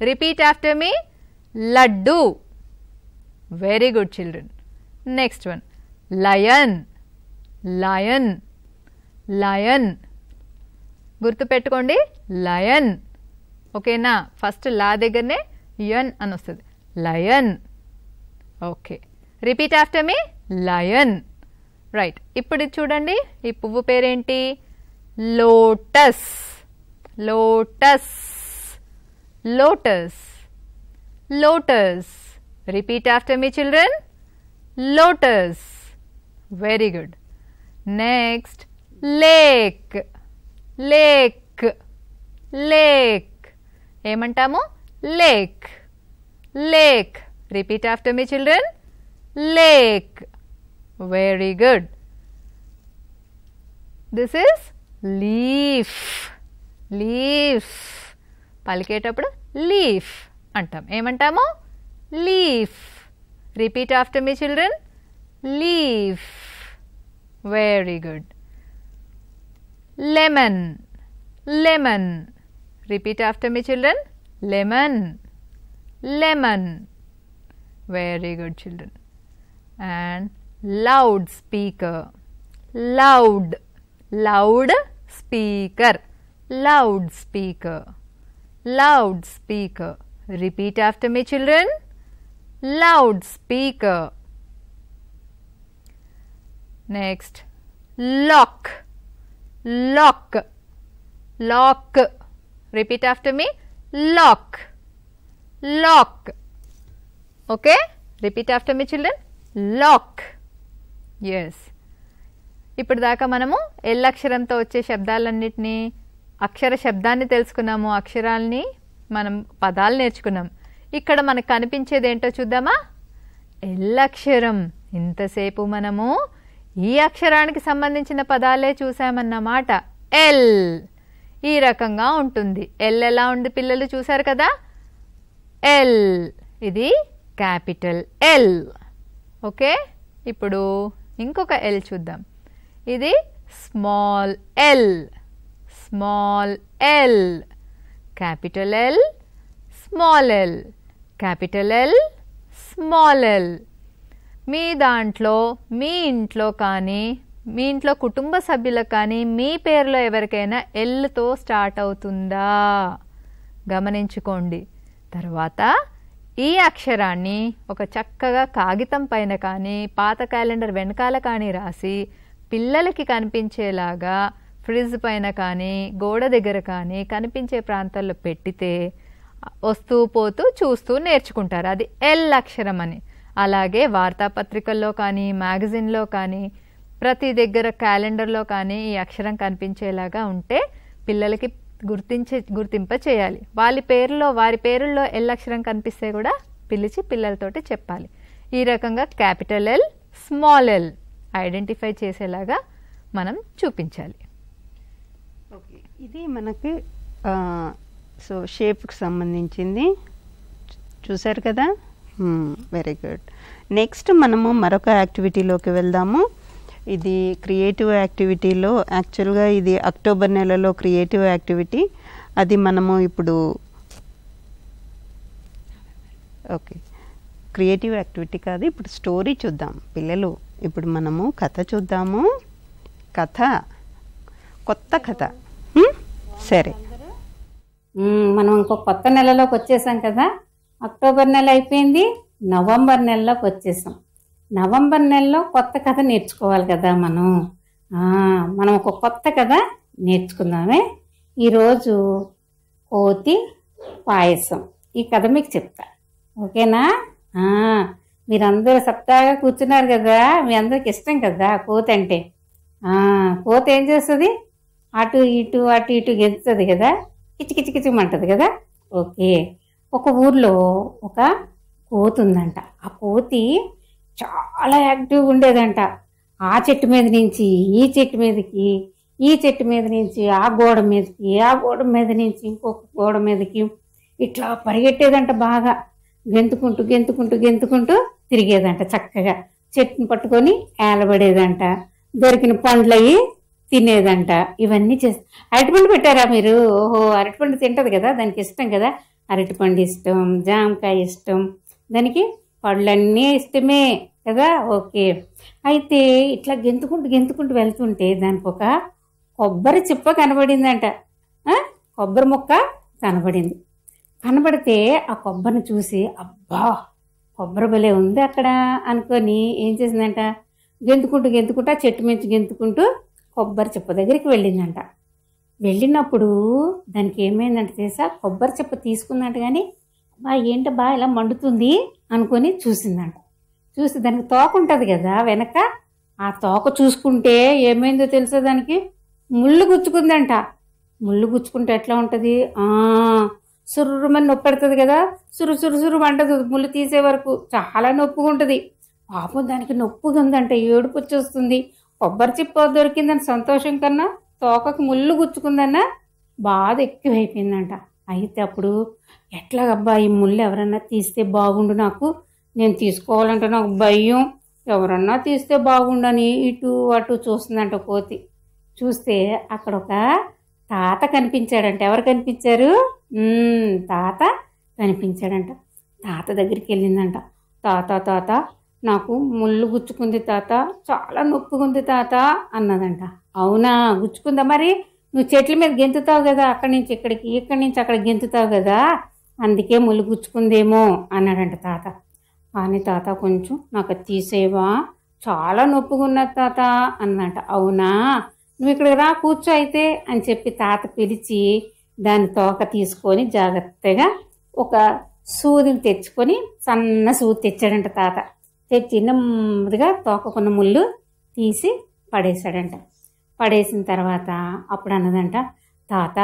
[SPEAKER 2] Repeat after me. Laddu. Very good children. Next one lion. Lion. Lion. గుర్తుపెట్టుకోండి, లయన్. ఓకేనా? ఫస్ట్ లా దగ్గరనే యన్ అని వస్తుంది. Lion. Okay, repeat after me. Lion. Right. ఇప్పుడు చూడండి, ఈ పువ్వు పేరేంటి? Lotus. Lotus. lotus, lotus. Repeat after me, children. Lotus. Very good. Next, lake, lake, lake. ఏమంటాము? Lake, lake. Repeat after me, children. Lake. Very good. This is leaf, leaf. పలికేటప్పుడు leaf అంటాం. ఏమంటాము? Leaf. Repeat after me, children. Leaf. Very good. Lemon, lemon. Repeat after me, children. Lemon, lemon. Very good, children. And loudspeaker, loud, loud speaker, loudspeaker, loudspeaker. Repeat after me, children. Loudspeaker. Next, lock, lock, lock. Repeat after me. Lock, lock. Okay? Repeat after me, children. Lock. Yes. ఇప్పుడు దాకా మనము L అక్షరంతో వచ్చే శబ్దాలన్నిటినీ అక్షర శబ్దాన్ని తెలుసుకున్నాము, అక్షరాల్ని మనం పదాలు నేర్చుకున్నాం. ఇక్కడ మనకు కనిపించేది ఏంటో చూద్దామా? ఎల్ అక్షరం. ఇంతసేపు మనము ఈ అక్షరానికి సంబంధించిన పదాలే చూసామన్నమాట. ఎల్ ఈ రకంగా ఉంటుంది. ఎల్ ఎలా ఉంది పిల్లలు చూసారు కదా? ఎల్ ఇది క్యాపిటల్ ఎల్. ఓకే, ఇప్పుడు ఇంకొక ఎల్ చూద్దాం. ఇది small L, small L. Capital L, small L, capital L, small L. మీ దాంట్లో మీ ఇంట్లో కానీ మీ ఇంట్లో కుటుంబ సభ్యులకు కానీ మీ పేరులో ఎవరికైనా ఎల్తో స్టార్ట్ అవుతుందా గమనించుకోండి. తర్వాత ఈ అక్షరాన్ని ఒక చక్కగా కాగితం పైన కానీ పాత క్యాలెండర్ వెనకాల కానీ రాసి పిల్లలకి కనిపించేలాగా ఫ్రిడ్జ్ పైన కానీ గోడ దగ్గర కానీ కనిపించే ప్రాంతాల్లో పెట్టితే వస్తూ పోతూ చూస్తూ నేర్చుకుంటారు. అది ఎల్ అక్షరం అని. అలాగే వార్తాపత్రికల్లో కానీ మ్యాగజిన్లో కానీ ప్రతి దగ్గర క్యాలెండర్లో కానీ ఈ అక్షరం కనిపించేలాగా ఉంటే పిల్లలకి గుర్తింప చేయాలి. వారి పేరుల్లో ఎల్ అక్షరం కనిపిస్తే కూడా పిలిచి పిల్లలతోటి చెప్పాలి. ఈ రకంగా capital L, small L identify చేసేలాగా మనం చూపించాలి.
[SPEAKER 1] ఓకే, ఇది మనకి సో షేప్కి సంబంధించింది చూసారు కదా. Very good. నెక్స్ట్ మనము మరొక యాక్టివిటీలోకి వెళ్దాము. ఇది క్రియేటివ్ యాక్టివిటీలో యాక్చువల్గా ఇది అక్టోబర్ నెలలో క్రియేటివ్ యాక్టివిటీ. అది మనము ఇప్పుడు ఓకే క్రియేటివ్ యాక్టివిటీ కాదు, ఇప్పుడు స్టోరీ చూద్దాం పిల్లలు. ఇప్పుడు మనము కథ చూద్దాము. కథ, కొత్త కథ. సరే,
[SPEAKER 5] మనం ఇంకో కొత్త నెలలోకి వచ్చేసాం కదా. అక్టోబర్ నెల అయిపోయింది, నవంబర్ నెలలోకి వచ్చేసాం. నవంబర్ నెలలో కొత్త కథ నేర్చుకోవాలి కదా మనం ఒక కొత్త కథ నేర్చుకుందామే. ఈరోజు కోతి పాయసం ఈ కథ మీకు చెప్తా. ఓకేనా? మీరందరూ సప్తాగా కూర్చున్నారు కదా, మీ అందరికి ఇష్టం కదా కోతి అంటే. కోతి ఏం చేస్తుంది? అటు ఇటు అటు ఇటు గెలుస్తుంది కదా, కిచికిచికిచమంటది కదా. ఓకే, ఒక ఊర్లో ఒక కోతి ఉందంట. ఆ కోతి చాలా యాక్టివ్గా ఉండేదంట. ఆ చెట్టు మీద నుంచి ఈ చెట్టు మీదకి, ఈ చెట్టు మీద నుంచి ఆ గోడ మీదకి, ఆ గోడ మీద నుంచి ఇంకొక గోడ మీదకి ఇట్లా పరిగెట్టేదంట. బాగా గెంతుకుంటూ గెంతుకుంటూ గెంతుకుంటూ తిరిగేదంట. చక్కగా చెట్టుని పట్టుకొని ఏలబడేదంట. దొరికిన పండ్లయి తినేదంట. ఇవన్నీ అరటిపండు పెట్టారా మీరు? ఓహో, అరటిపండు తింటది కదా, దానికి ఇష్టం కదా. అరటిపండు ఇష్టం, జామకాయ ఇష్టం, దానికి పళ్ళన్నీ ఇష్టమే కదా. ఓకే, అయితే ఇట్లా గెంతుకుంటూ గెంతుకుంటూ వెళ్తుంటే దానికి ఒక కొబ్బరి చిప్ప కనబడిందంట. కొబ్బరి మొక్క కనబడితే ఆ కొబ్బరిని చూసి అబ్బా కొబ్బరి భలే ఉంది అక్కడ అనుకొని ఏం చేసిందంట, గెంతుకుంటూ గెంతుకుంటూ ఆ చెట్టు మించి గెంతుకుంటూ కొబ్బరి చిప్ప దగ్గరికి వెళ్ళిందంట. వెళ్ళినప్పుడు దానికి ఏమైందంటే తెలుసా, కొబ్బరి చెప్ప తీసుకుందంట. కానీ ఏంటబ్బా ఇలా మండుతుంది అనుకొని చూసిందంట. చూసి దానికి తోక ఉంటుంది కదా వెనక, ఆ తోక చూసుకుంటే ఏమైందో తెలుసా, దానికి ముళ్ళు గుచ్చుకుందంట. ముళ్ళు గుచ్చుకుంటే ఎట్లా ఉంటుంది, సుర్రుమని నొప్పి పెడుతుంది కదా, సురు అంటది. ముళ్ళు తీసే వరకు చాలా నొప్పిగా ఉంటుంది. పాపం దానికి నొప్పిగా ఉందంట, ఏడుపు వచ్చేస్తుంది. కొబ్బరి చిప్ప దొరికిందని సంతోషం కన్నా తోకకు ముళ్ళు గుచ్చుకుందన్న బాధ ఎక్కువైపోయిందంట. అయితే అప్పుడు ఎట్లాగబ్బా ఈ ముళ్ళు ఎవరన్నా తీస్తే బాగుండు, నాకు నేను తీసుకోవాలంటే నాకు భయం, ఎవరన్నా తీస్తే బాగుండని ఇటు అటు చూస్తుందంట కోతి. చూస్తే అక్కడ ఒక తాత కనిపించాడంట. ఎవరు కనిపించారు? తాత కనిపించాడంట. తాత దగ్గరికి వెళ్ళిందంట. తాత నాకు ముళ్ళు గుచ్చుకుంది తాత, చాలా నొప్పిగా ఉంది తాత అన్నదంట. అవునా, గుచ్చుకుందా? మరి నువ్వు చెట్ల మీద గెంతుతావు కదా, అక్కడి నుంచి ఇక్కడికి, ఇక్కడి నుంచి అక్కడ గెంతుతావు కదా, అందుకే ముళ్ళు గుచ్చుకుందేమో అన్నాడంట తాత. కానీ తాత కొంచెం నాకు తీసేవా, చాలా నొప్పిగా ఉన్నది తాత అన్నట. అవునా, నువ్వు ఇక్కడికి రా కూర్చో అయితే అని చెప్పి తాత పిలిచి దాని తోక తీసుకొని జాగ్రత్తగా ఒక సూదిని తెచ్చుకొని, సన్న సూది తెచ్చాడంట తాత. తెచ్చి నెమ్మదిగా తోకకున్న ముళ్ళు తీసి పడేశాడంట. పడేసిన తర్వాత అప్పుడు అన్నదంట, తాత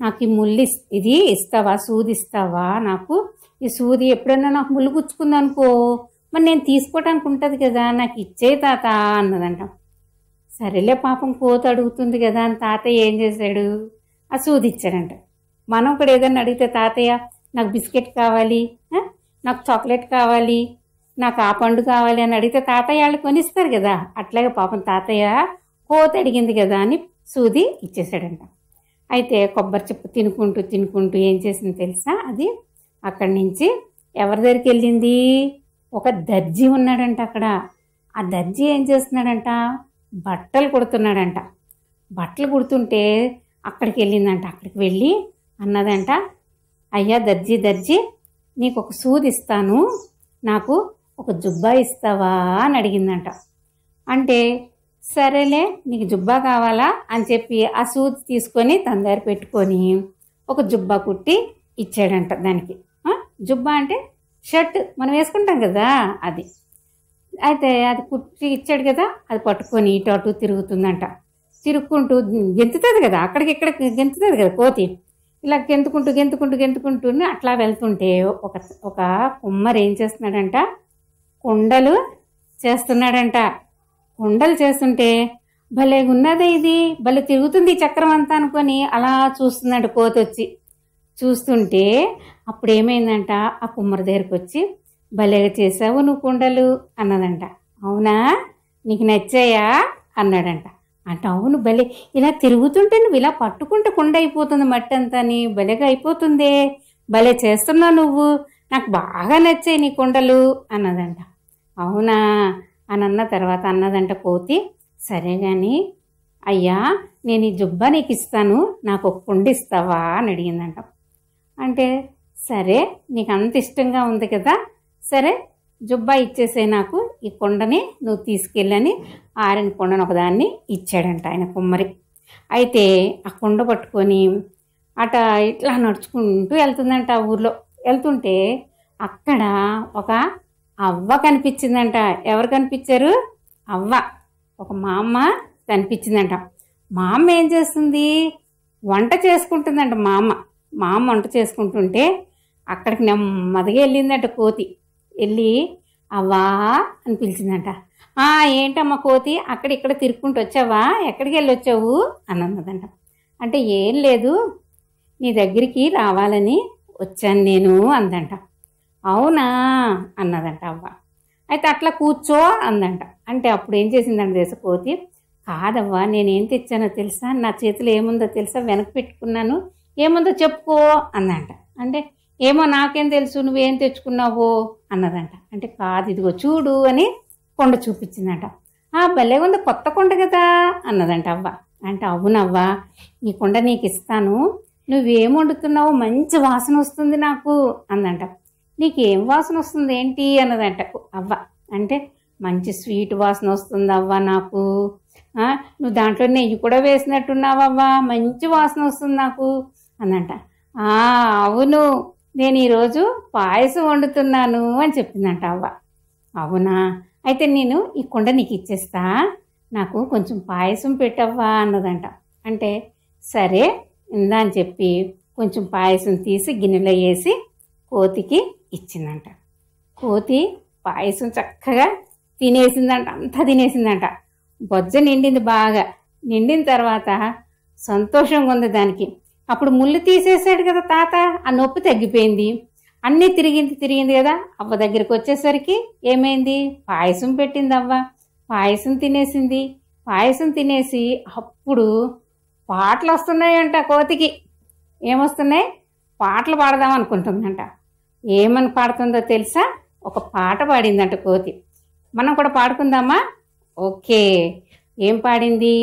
[SPEAKER 5] నాకు ఈ ముళ్ళు ఇది ఇస్తావా, సూది ఇస్తావా, నాకు ఈ సూది ఎప్పుడైనా నాకు ముళ్ళు గుచ్చుకుందనుకో మరి నేను తీసుకోవటానికి ఉంటుంది కదా, నాకు ఇచ్చే తాత అన్నదంట. సరేలే పాపం కోత అడుగుతుంది కదా అని తాతయ్య ఏం చేశాడు, ఆ సూది ఇచ్చాడంట. మనం కూడా ఏదన్నా అడిగితే తాతయ్య నాకు బిస్కెట్ కావాలి, నాకు చాక్లెట్ కావాలి, నాకు ఆ పండు కావాలి అని అడిగితే తాతయ్య వాళ్ళు కొనిస్తారు కదా, అట్లాగే పాపం తాతయ్య కోత అడిగింది కదా అని సూది ఇచ్చేసాడంట. అయితే కొబ్బరి చెప్పు తినుకుంటూ ఏం చేసింది తెలుసా, అది అక్కడి నుంచి ఎవరి దగ్గరికి వెళ్ళింది, ఒక దర్జీ ఉన్నాడంట అక్కడ. ఆ దర్జీ ఏం చేస్తున్నాడంట, బట్టలు కుడుతున్నాడంట. బట్టలు కుడుతుంటే అక్కడికి వెళ్ళిందంట. అక్కడికి వెళ్ళి అన్నదంట, అయ్యా దర్జీ నీకు ఒక సూది ఇస్తాను, నాకు ఒక జుబ్బా ఇస్తావా అని అడిగిందంట. అంటే సరేలే నీకు జుబ్బా కావాలా అని చెప్పి ఆ సూది తీసుకొని తన దగ్గర పెట్టుకొని ఒక జుబ్బా కుట్టి ఇచ్చాడంట దానికి. జుబ్బా అంటే షర్ట్ మనం వేసుకుంటాం కదా అది. అయితే అది కుట్టి ఇచ్చాడు కదా, అది పట్టుకొని ఇటు అటు తిరుగుతుందంట. తిరుగుకుంటూ గెంతుతుంది కదా, అక్కడికి ఇక్కడ గెంతుతుంది కదా కోతి. ఇలా గెంతుకుంటూ అట్లా వెళ్తుంటే ఒక కుమ్మరి ఏం చేస్తున్నాడంట, కుండలు చేస్తున్నాడంట. కుండలు చేస్తుంటే భలే ఉన్నదే ఇది, భలే తిరుగుతుంది చక్రం అంతా అనుకొని అలా చూస్తున్నాడు కోతి వచ్చి. చూస్తుంటే అప్పుడు ఏమైందంట, ఆ కుమ్మరి దగ్గరికి వచ్చి భలేగా చేసావు నువ్వు కుండలు అన్నదంట. అవునా, నీకు నచ్చాయా అన్నాడంట. అంటే అవును, భలే ఇలా తిరుగుతుంటే నువ్వు ఇలా పట్టుకుంటే కుండ అయిపోతుంది, మట్టి అంతా నీ భలేగా అయిపోతుందే, భలే చేస్తున్నావు నువ్వు, నాకు బాగా నచ్చాయి నీ కుండలు అన్నదంట. అవునా అని అన్న తర్వాత అన్నదంట కోతి, సరే కానీ అయ్యా నేను ఈ జుబ్బా నీకు ఇస్తాను, నాకు ఒక కుండ ఇస్తావా అని అడిగిందంట. అంటే సరే నీకు అంత ఇష్టంగా ఉంది కదా, సరే జుబ్బా ఇచ్చేసే, నాకు ఈ కుండని నువ్వు తీసుకెళ్ళని ఆరిన కుండను ఒకదాన్ని ఇచ్చాడంట ఆయన కుమ్మరి. అయితే ఆ కుండ పట్టుకొని అట ఇట్లా నడుచుకుంటూ వెళ్తుందంట. ఆ ఊర్లో వెళ్తుంటే అక్కడ ఒక అవ్వ కనిపించిందంట. ఎవరు కనిపించారు? అవ్వ, ఒక మా అమ్మ కనిపించిందంట. మా అమ్మ ఏం చేస్తుంది, వంట చేసుకుంటుందంట. మా అమ్మ వంట చేసుకుంటుంటే అక్కడికి నెమ్మదిగా వెళ్ళిందంట కోతి. వెళ్ళి అవ్వా అని పిలిచిందంట. ఏంటమ్మా కోతి అక్కడిక్కడ తిరుక్కుంటూ వచ్చావా, ఎక్కడికి వెళ్ళి వచ్చావు అని అన్నదంట. అంటే ఏం లేదు, నీ దగ్గరికి రావాలని వచ్చాను నేను అందంట. అవునా అన్నదంట అవ్వ. అయితే అట్లా కూర్చో అందంట. అంటే అప్పుడు ఏం చేసిందంట తెలుసా కోతి, కాదవ్వా నేనేం తెచ్చానో తెలుసా, నా చేతిలో ఏముందో తెలుసా, వెనక పెట్టుకున్నాను, ఏముందో చెప్పుకో అందంట. అంటే ఏమో నాకేం తెలుసు, నువ్వేం తెచ్చుకున్నావో అన్నదంట. అంటే కాదు ఇదిగో చూడు అని కొండ చూపించిందంట. భలే ఉంది, కొత్త కొండ కదా అన్నదంట అవ్వ. అంటే అవునవ్వా, ఈ కొండ నీకు ఇస్తాను, నువ్వేం వండుతున్నావో మంచి వాసన వస్తుంది నాకు అందంట. నీకేం వాసన వస్తుంది ఏంటి అన్నదంట అవ్వ. అంటే మంచి స్వీట్ వాసన వస్తుందవ్వా నాకు. నువ్వు దాంట్లో నెయ్యి కూడా వేసినట్టున్నావవ్వా, మంచి వాసన వస్తుంది నాకు అందంట. అవును, నేను ఈరోజు పాయసం వండుతున్నాను అని చెప్పిందంట అవ్వ. అవునా, అయితే నేను ఈ కుండ నీకు ఇచ్చేస్తా, నాకు కొంచెం పాయసం పెట్టవ్వా అన్నదంట. అంటే సరే ఇందా అని చెప్పి కొంచెం పాయసం తీసి గిన్నెలో వేసి కోతికి ఇచ్చిందంట. కోతి పాయసం చక్కగా తినేసిందంట, అంతా తినేసిందంట. బొజ్జ నిండింది, బాగా నిండిన తర్వాత సంతోషంగా ఉంది దానికి. అప్పుడు ముళ్ళు తీసేసాడు కదా తాత, ఆ నొప్పి తగ్గిపోయింది. అన్నీ తిరిగింది కదా. అవ్వ దగ్గరికి వచ్చేసరికి ఏమైంది, పాయసం పెట్టింది అవ్వ. పాయసం తినేసింది. పాయసం తినేసి అప్పుడు పాటలు వస్తున్నాయంట కోతికి. ఏమొస్తున్నాయి, పాటలు పాడదాం అనుకుంటుందంట. ఏమని పాడుతుందో తెలుసా, ఒక పాట పాడిందంట కోతి. మనం కూడా పాడుకుందామా? ఓకే, ఏం పాడింది?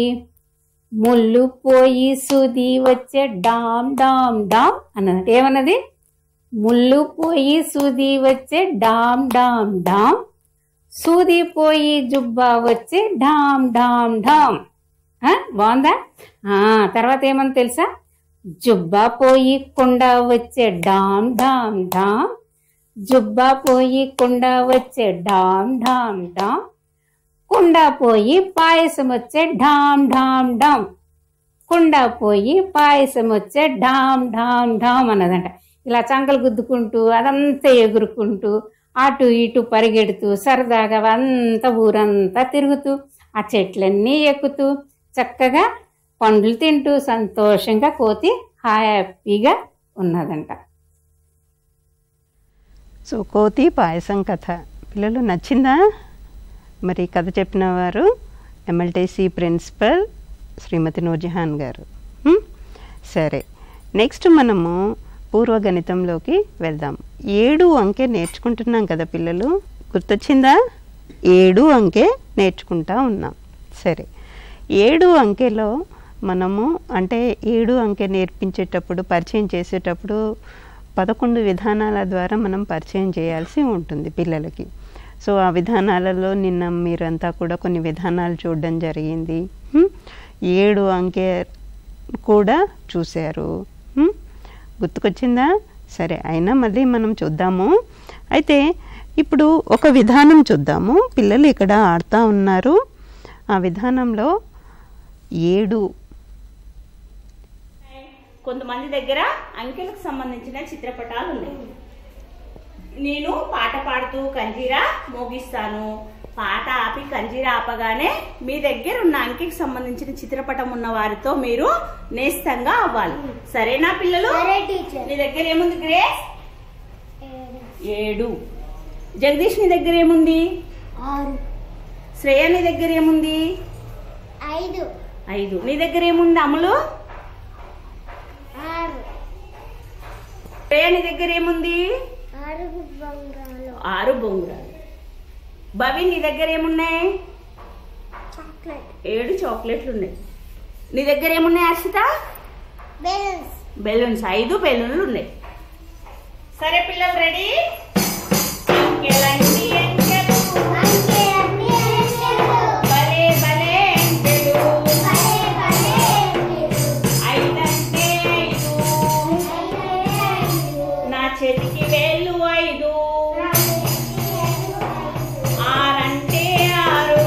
[SPEAKER 5] ముళ్ళు పోయి సూది వచ్చే డామ్ డామ్ డామ్ అన్నదంట. ఏమన్నది? ముళ్ళు పోయి సూది వచ్చే డామ్ డామ్ డామ్, సూది పోయి జుబ్బా వచ్చే డామ్ డామ్ డామ్. బాగుందా? తర్వాత ఏమని తెలుసా? జుబ్బా పోయి కుండ వచ్చే డామ్ డామ్ డామ్, జుబ్బా పోయి కుండ వచ్చే డామ్ డామ్ డామ్, కుండ పోయి పాయసం వచ్చే ఢామ్ ఢామ్ ఢామ్, కుండ పోయి పాయసం వచ్చే ఢామ్ ఢామ్ ఢామ్ అన్నదంట. ఇలా చంకలు గుద్దుకుంటూ అదంతా ఎగురుకుంటూ అటు ఇటు పరిగెడుతూ సరదాగా అంతా ఊరంతా తిరుగుతూ ఆ చెట్లన్నీ ఎక్కుతూ చక్కగా పండ్లు తింటూ సంతోషంగా కోతి హ్యాపీగా ఉన్నదంట.
[SPEAKER 1] సో కోతి పాయసం కథ పిల్లలు నచ్చిందా? మరి కథ చెప్పిన వారు MLTC ప్రిన్సిపల్ శ్రీమతి నూర్జహాన్ గారు. సరే, నెక్స్ట్ మనము పూర్వగణితంలోకి వెళ్దాం. 7 అంకె నేర్చుకుంటున్నాం కదా పిల్లలు, గుర్తొచ్చిందా? 7 అంకె నేర్చుకుంటా ఉన్నాం. సరే, 7 అంకెలో మనము అంటే 7 అంకె నేర్పించేటప్పుడు పరిచయం చేసేటప్పుడు 11 విధానాల ద్వారా మనం పరిచయం చేయాల్సి ఉంటుంది పిల్లలకి. సో ఆ విధానాలలో నిన్న మీరంతా కూడా కొన్ని విధానాలు చూడడం జరిగింది. 7 అంకె కూడా చూశారు. గుర్తుకొచ్చిందా? సరే, అయినా మళ్ళీ మనం చూద్దాము. అయితే ఇప్పుడు ఒక విధానం చూద్దాము. పిల్లలు ఇక్కడ ఆడుతూ ఉన్నారు. ఆ విధానంలో 7
[SPEAKER 3] కొంతమంది దగ్గర అంకెలకు సంబంధించిన చిత్రపటాలు ఉన్నాయి. నేను పాట పాడుతూ కంజీరా మోగిస్తాను. పాట ఆపి కంజీరా ఆపగానే మీ దగ్గర ఉన్న అంకెకి సంబంధించిన చిత్రపటం ఉన్న వారితో మీరు నేస్తంగా అవ్వాలి. సరేనా పిల్లలు? నీ దగ్గర ఏముంది గ్రేస్? 7. జగదీష్ నీ దగ్గర ఏముంది?
[SPEAKER 4] 6.
[SPEAKER 3] శ్రేయ నీ దగ్గర ఏముంది?
[SPEAKER 4] 5.
[SPEAKER 3] నీ దగ్గర ఏముంది అమలు?
[SPEAKER 4] 6.
[SPEAKER 3] శ్రేయ నీ దగ్గర ఏముంది? 6 బొంగురాలు. భవి నీ దగ్గర ఏమున్నాయి? 7 చాక్లెట్లు ఉన్నాయి. నీ దగ్గర ఏమున్నాయి హర్షిత? బెలూన్స్. 5 బెలూన్లు ఉన్నాయి. సరే పిల్లలు రెడీ? అంకెలండి అంకెలు, భలే భలే అంకెలు, 5 అంటే 5, నా చేతికి వేళ్ళు 5, 6 అంటే 6,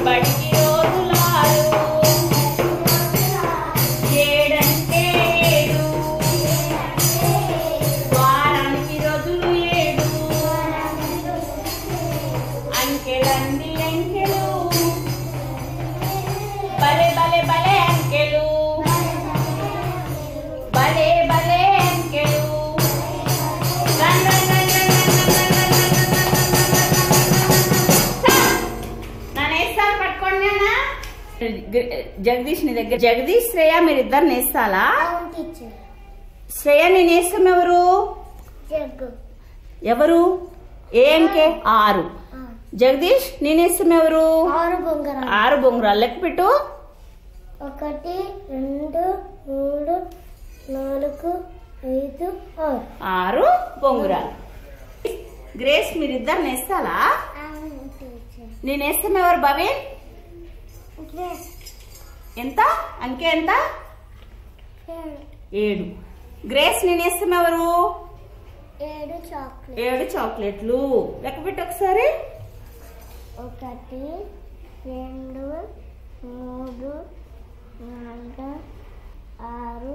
[SPEAKER 3] బడికి రోజులు 6, 7 అంటే 7, వారానికి రోజులు 7, అంకెలండి అంకెలు, భలే భలే భలే అంకెలు, భలే భలే అంకెలు. Run run run run run run run run run. నేస్తాను, పట్టుకోండి అన్న. జగదీష్ నీ దగ్గర. జగదీష్ శ్రేయ మీరిద్దరు నేస్తాలా? శ్రేయ నీ నేస్తం ఎవరు? ఎవరు? ఏ అంకె? 6. జగదీష్ నీ నేస్తం ఎవరు? 6 బొంగురాలు. లెక్క పెట్టు.
[SPEAKER 4] 1 2 3 4 5 6.
[SPEAKER 3] 6 బొంగురాలు. గ్రేస్ మీరిద్దరు నేస్తాలా?
[SPEAKER 4] అవును టీచర్.
[SPEAKER 3] నేను వేస్తాను. ఎవరు భవేన్? ఎంత అంకె ఎంత? 7. గ్రేస్ నేను వేస్తాను. ఎవరు?
[SPEAKER 4] 7 చాక్లెట్.
[SPEAKER 3] 7 చాక్లెట్లు. లెక్క పెట్టి ఒకసారి.
[SPEAKER 4] 1 2 3 4 6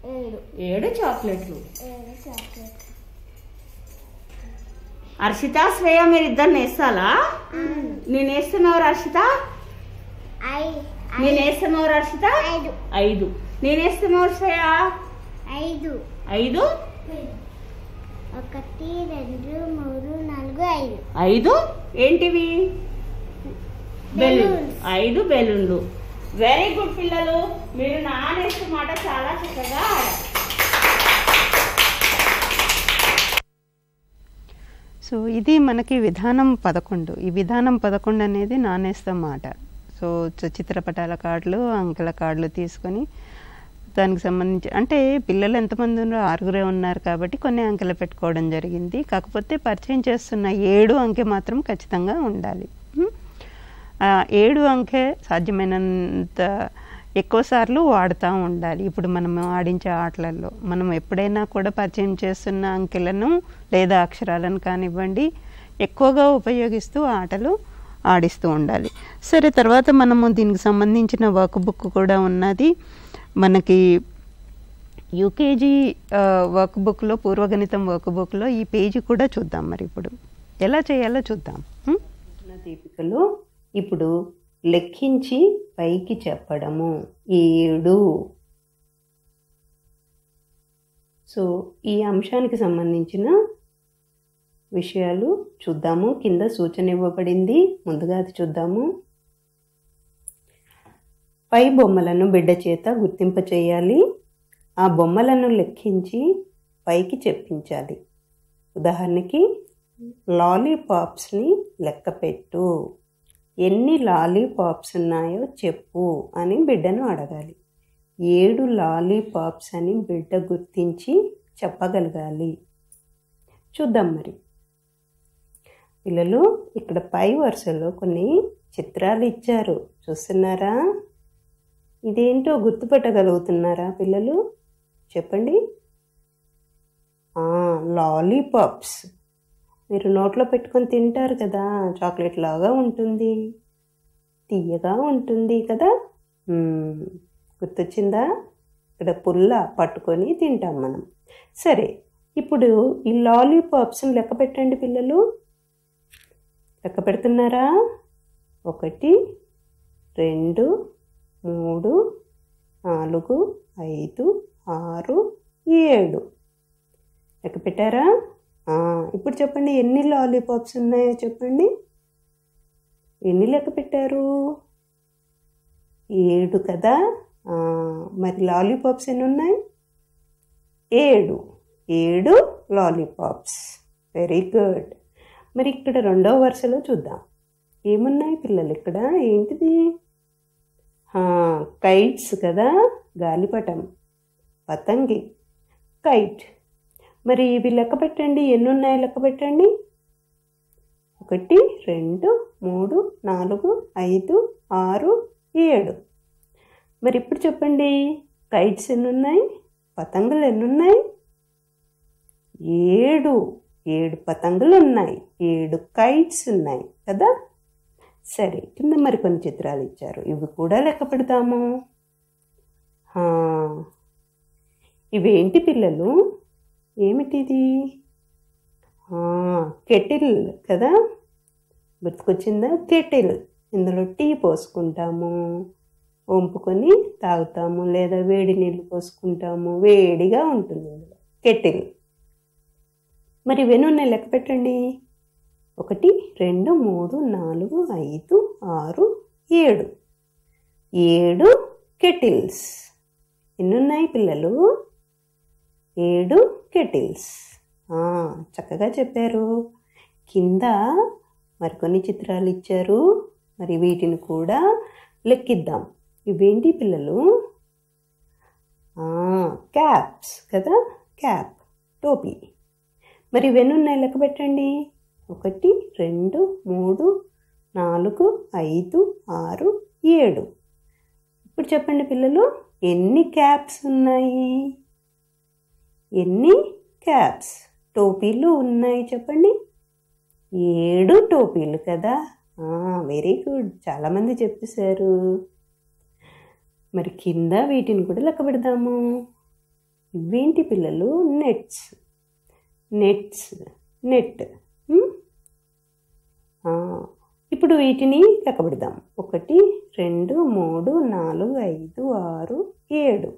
[SPEAKER 4] 7.
[SPEAKER 3] 7 చాక్లెట్లు.
[SPEAKER 4] 7 చాక్లెట్.
[SPEAKER 3] హర్షిత శ్రేయ మీరిద్దరు నేస్తాలా? నేను వేస్తున్నవారు హర్షిత? నేను వేస్తున్నవారు హర్షిత? 5. నేను వేస్తున్నవారు శ్రేయ?
[SPEAKER 4] 5.
[SPEAKER 3] 5.
[SPEAKER 4] 1 2 3 4 5.
[SPEAKER 3] 5 ఏంటివి? బెలూన్. 5 బెలూన్లు. వెరీ గుడ్ పిల్లలు, మీరు నానేస్తు మాట చాలా చక్కగా ఆడారు.
[SPEAKER 1] సో ఇది మనకి విధానం 11. ఈ విధానం 11 అనేది నానేస్తాం మాట. సో చిత్రపటాల కార్డులు, అంకెల కార్డులు తీసుకొని దానికి సంబంధించి అంటే పిల్లలు ఎంతమంది ఉన్నారు? 6 ఉన్నారు కాబట్టి కొన్ని అంకెలు పెట్టుకోవడం జరిగింది. కాకపోతే పరిచయం చేస్తున్న 7 అంకె మాత్రం ఖచ్చితంగా ఉండాలి. 7 అంకె సాధ్యమైనంత ఎక్కువ సార్లు వాడుతూ ఉండాలి. ఇప్పుడు మనం ఆడించే ఆటలలో మనం ఎప్పుడైనా కూడా పరిచయం చేస్తున్న అంకెలను లేదా అక్షరాలను కానివ్వండి ఎక్కువగా ఉపయోగిస్తూ ఆటలు ఆడిస్తూ ఉండాలి. సరే, తర్వాత మనము దీనికి సంబంధించిన వర్క్ బుక్ కూడా ఉన్నది మనకి. యూకేజీ వర్క్ బుక్లో, పూర్వగణితం వర్క్ బుక్లో ఈ పేజీ కూడా చూద్దాం. మరి ఇప్పుడు ఎలా చేయాలో చూద్దాం. దీపికలు ఇప్పుడు లెక్కించి పైకి చెప్పడము 7. సో ఈ అంశానికి సంబంధించిన విషయాలు చూద్దాము. కింద సూచన ఇవ్వబడింది, ముందుగా అది చూద్దాము. పై బొమ్మలను బిడ్డ చేత గుర్తింప చేయాలి. ఆ బొమ్మలను లెక్కించి పైకి చెప్పించాలి. ఉదాహరణకి లాలీపాప్స్ని లెక్క పెట్టు, ఎన్ని లాలీపాప్స్ ఉన్నాయో చెప్పు అని బిడ్డను అడగాలి. 7 లాలీపాప్స్ అని బిడ్డ గుర్తించి చెప్పగలగాలి. చూద్దాం మరి పిల్లలు. ఇక్కడ పై వరుసలో కొన్ని చిత్రాలు ఇచ్చారు, చూస్తున్నారా? ఇదేంటో గుర్తుపట్టగలుగుతున్నారా పిల్లలు? చెప్పండి. లాలీపాప్స్. మీరు నోట్లో పెట్టుకొని తింటారు కదా, చాక్లెట్ లాగా ఉంటుంది, తీయగా ఉంటుంది కదా. గుర్తొచ్చిందా? ఇక్కడ పుల్ల పట్టుకొని తింటాం మనం. సరే, ఇప్పుడు ఈ లాలీపాప్స్ని లెక్క పెట్టండి పిల్లలు. లెక్క పెడుతున్నారా? 1 2 3 4 5 6 7. లెక్క పెట్టారా? ఇప్పుడు చెప్పండి, ఎన్ని లాలీపాప్స్ ఉన్నాయో చెప్పండి. ఎన్ని లెక్క పెట్టారు? 7 కదా. మరి లాలీపాప్స్ ఎన్ని ఉన్నాయి? 7 లాలీపాప్స్. Very good. మరి ఇక్కడ రెండవ వరుసలో చూద్దాం, ఏమున్నాయి పిల్లలు? ఇక్కడ ఏంటిది? కైట్స్ కదా, గాలిపటం, పతంగి, కైట్. మరి ఇవి లెక్క పెట్టండి, ఎన్ని ఉన్నాయి లెక్క పెట్టండి. 1 2 3 4 5 6 7. మరి ఇప్పుడు చెప్పండి, కైట్స్ ఎన్ని ఉన్నాయి, పతంగులు ఎన్ని ఉన్నాయి? 7 పతంగులు ఉన్నాయి, 7 కైట్స్ ఉన్నాయి కదా. సరే, కింద మరికొన్ని చిత్రాలు ఇచ్చారు, ఇవి కూడా లెక్క పెడతాము. ఇవేంటి పిల్లలు? ఏమిటిది? కెటిల్ కదా. గుర్తుకొచ్చిందా? కెటిల్. ఇందులో టీ పోసుకుంటాము, వంపుకొని తాగుతాము, లేదా వేడి నీళ్ళు పోసుకుంటాము, వేడిగా ఉంటుంది ఇందులో. కెటిల్. మరి ఇవన్నీ ఉన్నాయి లెక్క పెట్టండి. 1 2 3 4 5 6 7. 7 కెటిల్స్. ఎన్ని ఉన్నాయి పిల్లలు? 7 కెటిల్స్. చక్కగా చెప్పారు. కింద మరికొన్ని చిత్రాలు ఇచ్చారు, మరి వీటిని కూడా లెక్కిద్దాం. ఇవేంటి పిల్లలు? క్యాప్స్ కదా, క్యాప్, టోపీ. మరి ఇవన్నీ ఉన్నాయి లెక్క పెట్టండి. 1 2 3 4 5 6 7. ఇప్పుడు చెప్పండి పిల్లలు, ఎన్ని క్యాప్స్ ఉన్నాయి? ఎన్ని క్యాప్స్, టోపీలు ఉన్నాయి చెప్పండి? 7 టోపీలు కదా. వెరీ గుడ్, చాలామంది చెప్పేశారు. మరి కింద వీటిని కూడా లెక్క పెడదాము. ఇవేంటి పిల్లలు? నెట్స్. నెట్. ఇప్పుడు వీటిని లెక్క పెడదాం. 1 2 3 4 5 6 7.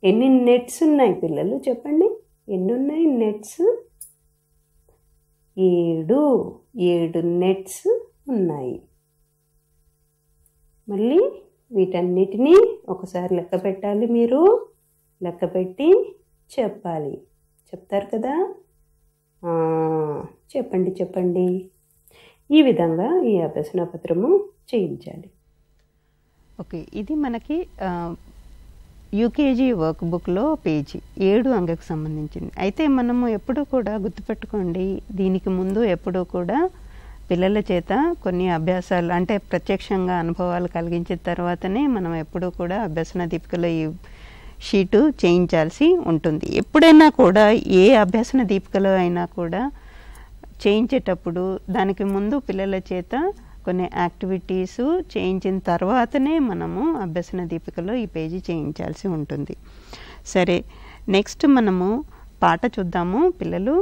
[SPEAKER 1] ఎన్ని నెట్స్ ఉన్నాయి పిల్లలు చెప్పండి? ఎన్ని ఉన్నాయి నెట్స్? 7 నెట్స్ ఉన్నాయి. మళ్ళీ వీటన్నిటినీ ఒకసారి లెక్క పెట్టాలి. మీరు లెక్క పెట్టి చెప్పాలి. చెప్తారు కదా? చెప్పండి. ఈ విధంగా ఈ అభ్యసన పత్రము చేయించాలి. ఓకే, ఇది మనకి యూకేజీ వర్క్ బుక్లో పేజీ 7 అంకెకు సంబంధించింది. అయితే మనము ఎప్పుడూ కూడా గుర్తుపెట్టుకోండి, దీనికి ముందు ఎప్పుడూ కూడా పిల్లల చేత కొన్ని అభ్యాసాలు అంటే ప్రత్యక్షంగా అనుభవాలు కలిగించిన తర్వాతనే మనం ఎప్పుడూ కూడా అభ్యసన దీపికలో ఈ షీటు చేయించాల్సి ఉంటుంది. ఎప్పుడైనా కూడా ఏ అభ్యసన దీపికలో అయినా కూడా చేయించేటప్పుడు దానికి ముందు పిల్లల చేత కొన్ని యాక్టివిటీస్ చేయించిన తర్వాతనే మనము అభ్యసన దీపికలో ఈ పేజీ చేయించాల్సి ఉంటుంది. సరే, నెక్స్ట్ మనము పాట చూద్దాము. పిల్లలు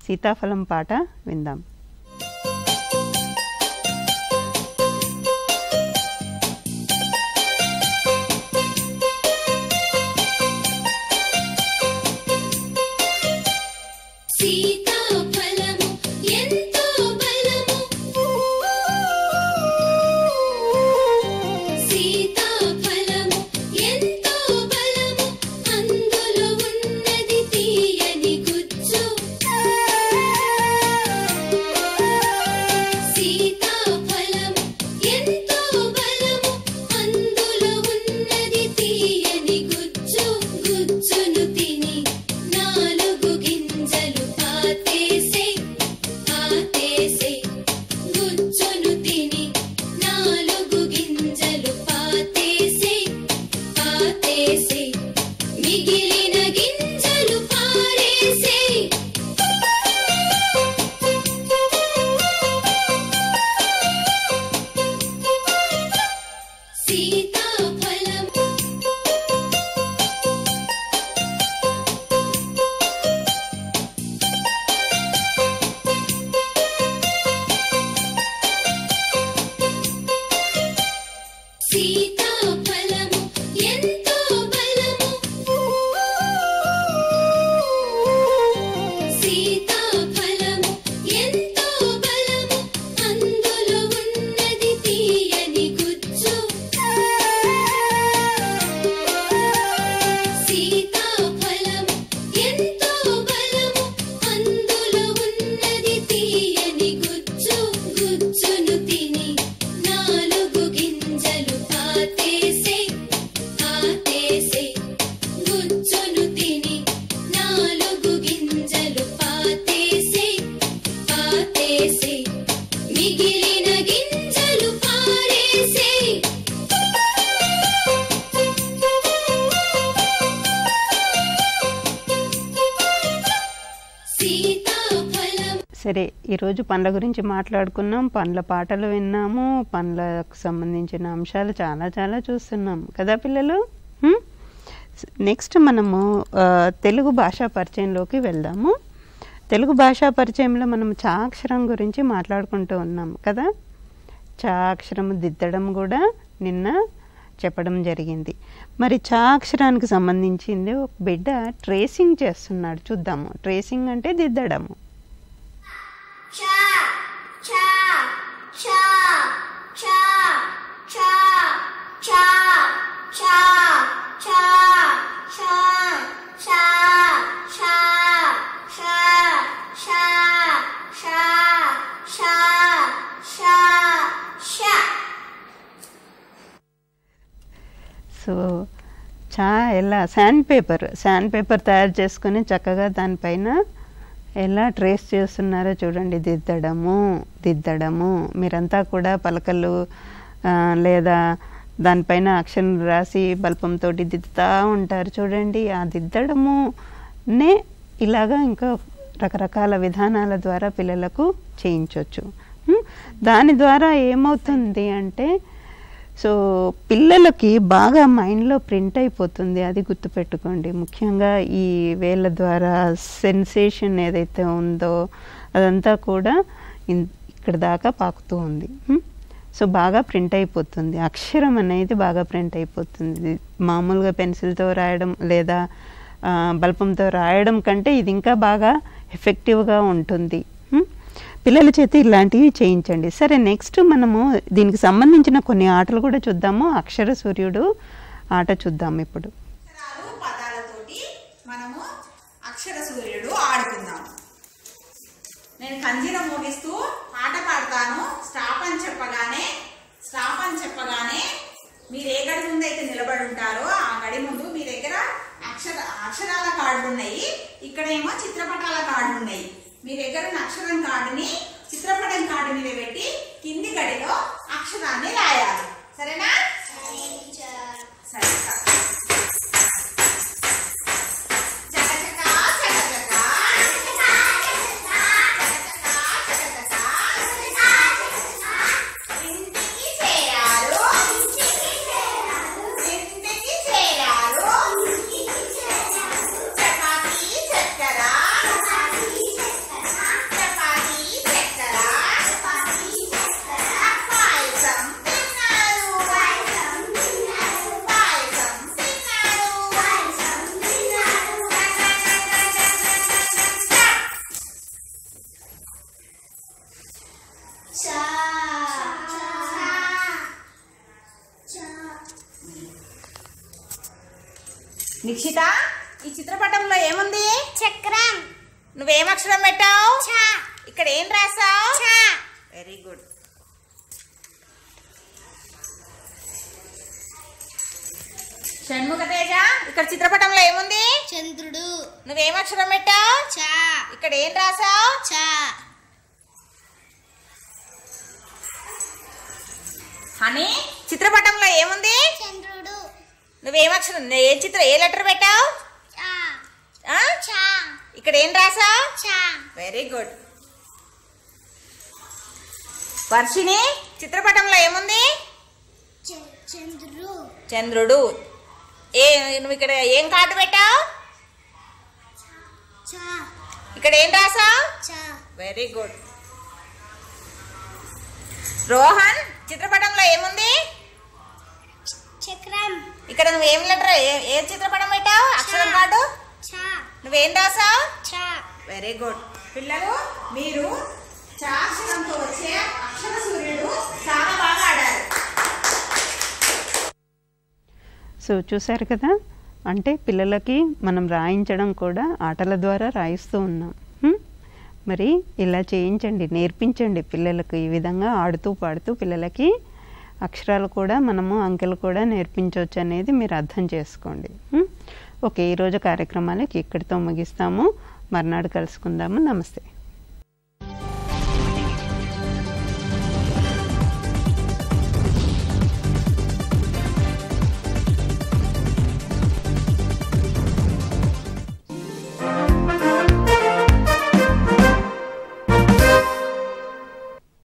[SPEAKER 1] సీతాఫలం పాట విందాం. సరే, ఈరోజు పండ్ల గురించి మాట్లాడుకున్నాం, పండ్ల పాటలు విన్నాము, పండ్లకు సంబంధించిన అంశాలు చాలా చాలా చూస్తున్నాం కదా పిల్లలు. నెక్స్ట్ మనము తెలుగు భాషా పరిచయంలోకి వెళ్దాము. తెలుగు భాషా పరిచయంలో మనం చ అక్షరం గురించి మాట్లాడుకుంటూ ఉన్నాం కదా. చ అక్షరం దిద్దడం కూడా నిన్న చెప్పడం జరిగింది. మరి చ అక్షరానికి సంబంధించింది ఒక బిడ్డ ట్రేసింగ్ చేస్తున్నాడు, చూద్దాము. ట్రేసింగ్ అంటే దిద్దడము. సో చా ఎలా శాండ్ పేపర్ తయారు చేసుకొని చక్కగా దానిపైన ఎలా ట్రేస్ చేస్తున్నారో చూడండి. దిద్దడము మీరంతా కూడా పలకలు లేదా దానిపైన అక్షరం రాసి బల్పంతో దిద్దుతూ ఉంటారు చూడండి. ఆ దిద్దడమునే ఇలాగా ఇంకా రకరకాల విధానాల ద్వారా పిల్లలకు చేయించవచ్చు. దాని ద్వారా ఏమవుతుంది అంటే సో పిల్లలకి బాగా మైండ్లో ప్రింట్ అయిపోతుంది. అది గుర్తుపెట్టుకోండి. ముఖ్యంగా ఈ వేళ్ళ ద్వారా సెన్సేషన్ ఏదైతే ఉందో అదంతా కూడా ఇక్కడ దాకా పాకుతూ ఉంది. సో బాగా ప్రింట్ అయిపోతుంది. అక్షరం అనేది బాగా ప్రింట్ అయిపోతుంది. మామూలుగా పెన్సిల్తో రాయడం లేదా బల్పంతో రాయడం కంటే ఇది ఇంకా బాగా ఎఫెక్టివ్గా ఉంటుంది. పిల్లల చేత ఇలాంటివి చేయించండి. సరే, నెక్స్ట్ మనము దీనికి సంబంధించిన కొన్ని ఆటలు కూడా చూద్దాము. అక్షర సూర్యుడు ఆట చూద్దాము ఇప్పుడు.
[SPEAKER 3] పదాలతోటి మనము అక్షర సూర్యుడు ఆడుకుందాం. నేను కంజీర మోగిస్తూ పాట పాడతాను. స్టాప్ అని చెప్పగానే మీరు ఏ గడి ముందు అయితే నిలబడి ఉంటారో ఆ గడి ముందు మీ దగ్గర అక్షరాల కార్డులు ఉన్నాయి. ఇక్కడేమో చిత్రపటాల కార్డులు ఉన్నాయి. మీ దగ్గర ఉన్న అక్షరం కార్డుని చిత్రపటం కార్డు మీద పెట్టి కింది గడిలో అక్షరాన్ని రాయాలి. సరేనా? సరే. నిక్షిత, ఈ చిత్రపటంలో ఏముంది?
[SPEAKER 4] చక్రం.
[SPEAKER 3] నువ్వేం అక్షరం పెట్టావు? ఇక్కడ ఏం రాసావు? Very good. షణ్ముఖ తేజ, ఇక్కడ చిత్రపటంలో ఏముంది?
[SPEAKER 4] చంద్రుడు.
[SPEAKER 3] నువ్వేం అక్షరం పెట్టావు? ఇక్కడ ఏం రాసావు? హనీ, చిత్రపటంలో ఏముంది?
[SPEAKER 4] చంద్రుడు.
[SPEAKER 3] నువ్వేం అక్షరం ఏ లెటర్ పెట్టావు? ఇక్కడ ఏం రాసావు? Very good. వర్షిని, చిత్రపటంలో ఏముంది? చంద్రుడు. నువ్వు ఇక్కడ ఏం కార్డు పెట్టావు? ఇక్కడ ఏం రాసావు? Very good. రోహన్, చిత్రపటంలో ఏముంది?
[SPEAKER 4] చక్రం.
[SPEAKER 3] ఇక్కడ నువ్వేం లెటర్ ఏ చిత్రపటం పెట్టావు? అక్షరం కార్డు. నువ్వేం రాసావు? Very good. పిల్లలు, మీరు చాక్షరంతో వచ్చే అక్షర సూర్యుడు చాలా బాగా ఆడారు.
[SPEAKER 1] సో చూసారు కదా, అంటే పిల్లలకి మనం రాయించడం కూడా ఆటల ద్వారా రాయిస్తూ ఉన్నాం. మరి ఇలా చేయించండి, నేర్పించండి పిల్లలకు. ఈ విధంగా ఆడుతూ పాడుతూ పిల్లలకి అక్షరాలు కూడా మనము అంకెలు కూడా నేర్పించవచ్చు అనేది మీరు అర్థం చేసుకోండి. ఓకే, ఈరోజు కార్యక్రమాలకి ఇక్కడితో ముగిస్తాము. మర్నాడు కలుసుకుందాము. నమస్తే.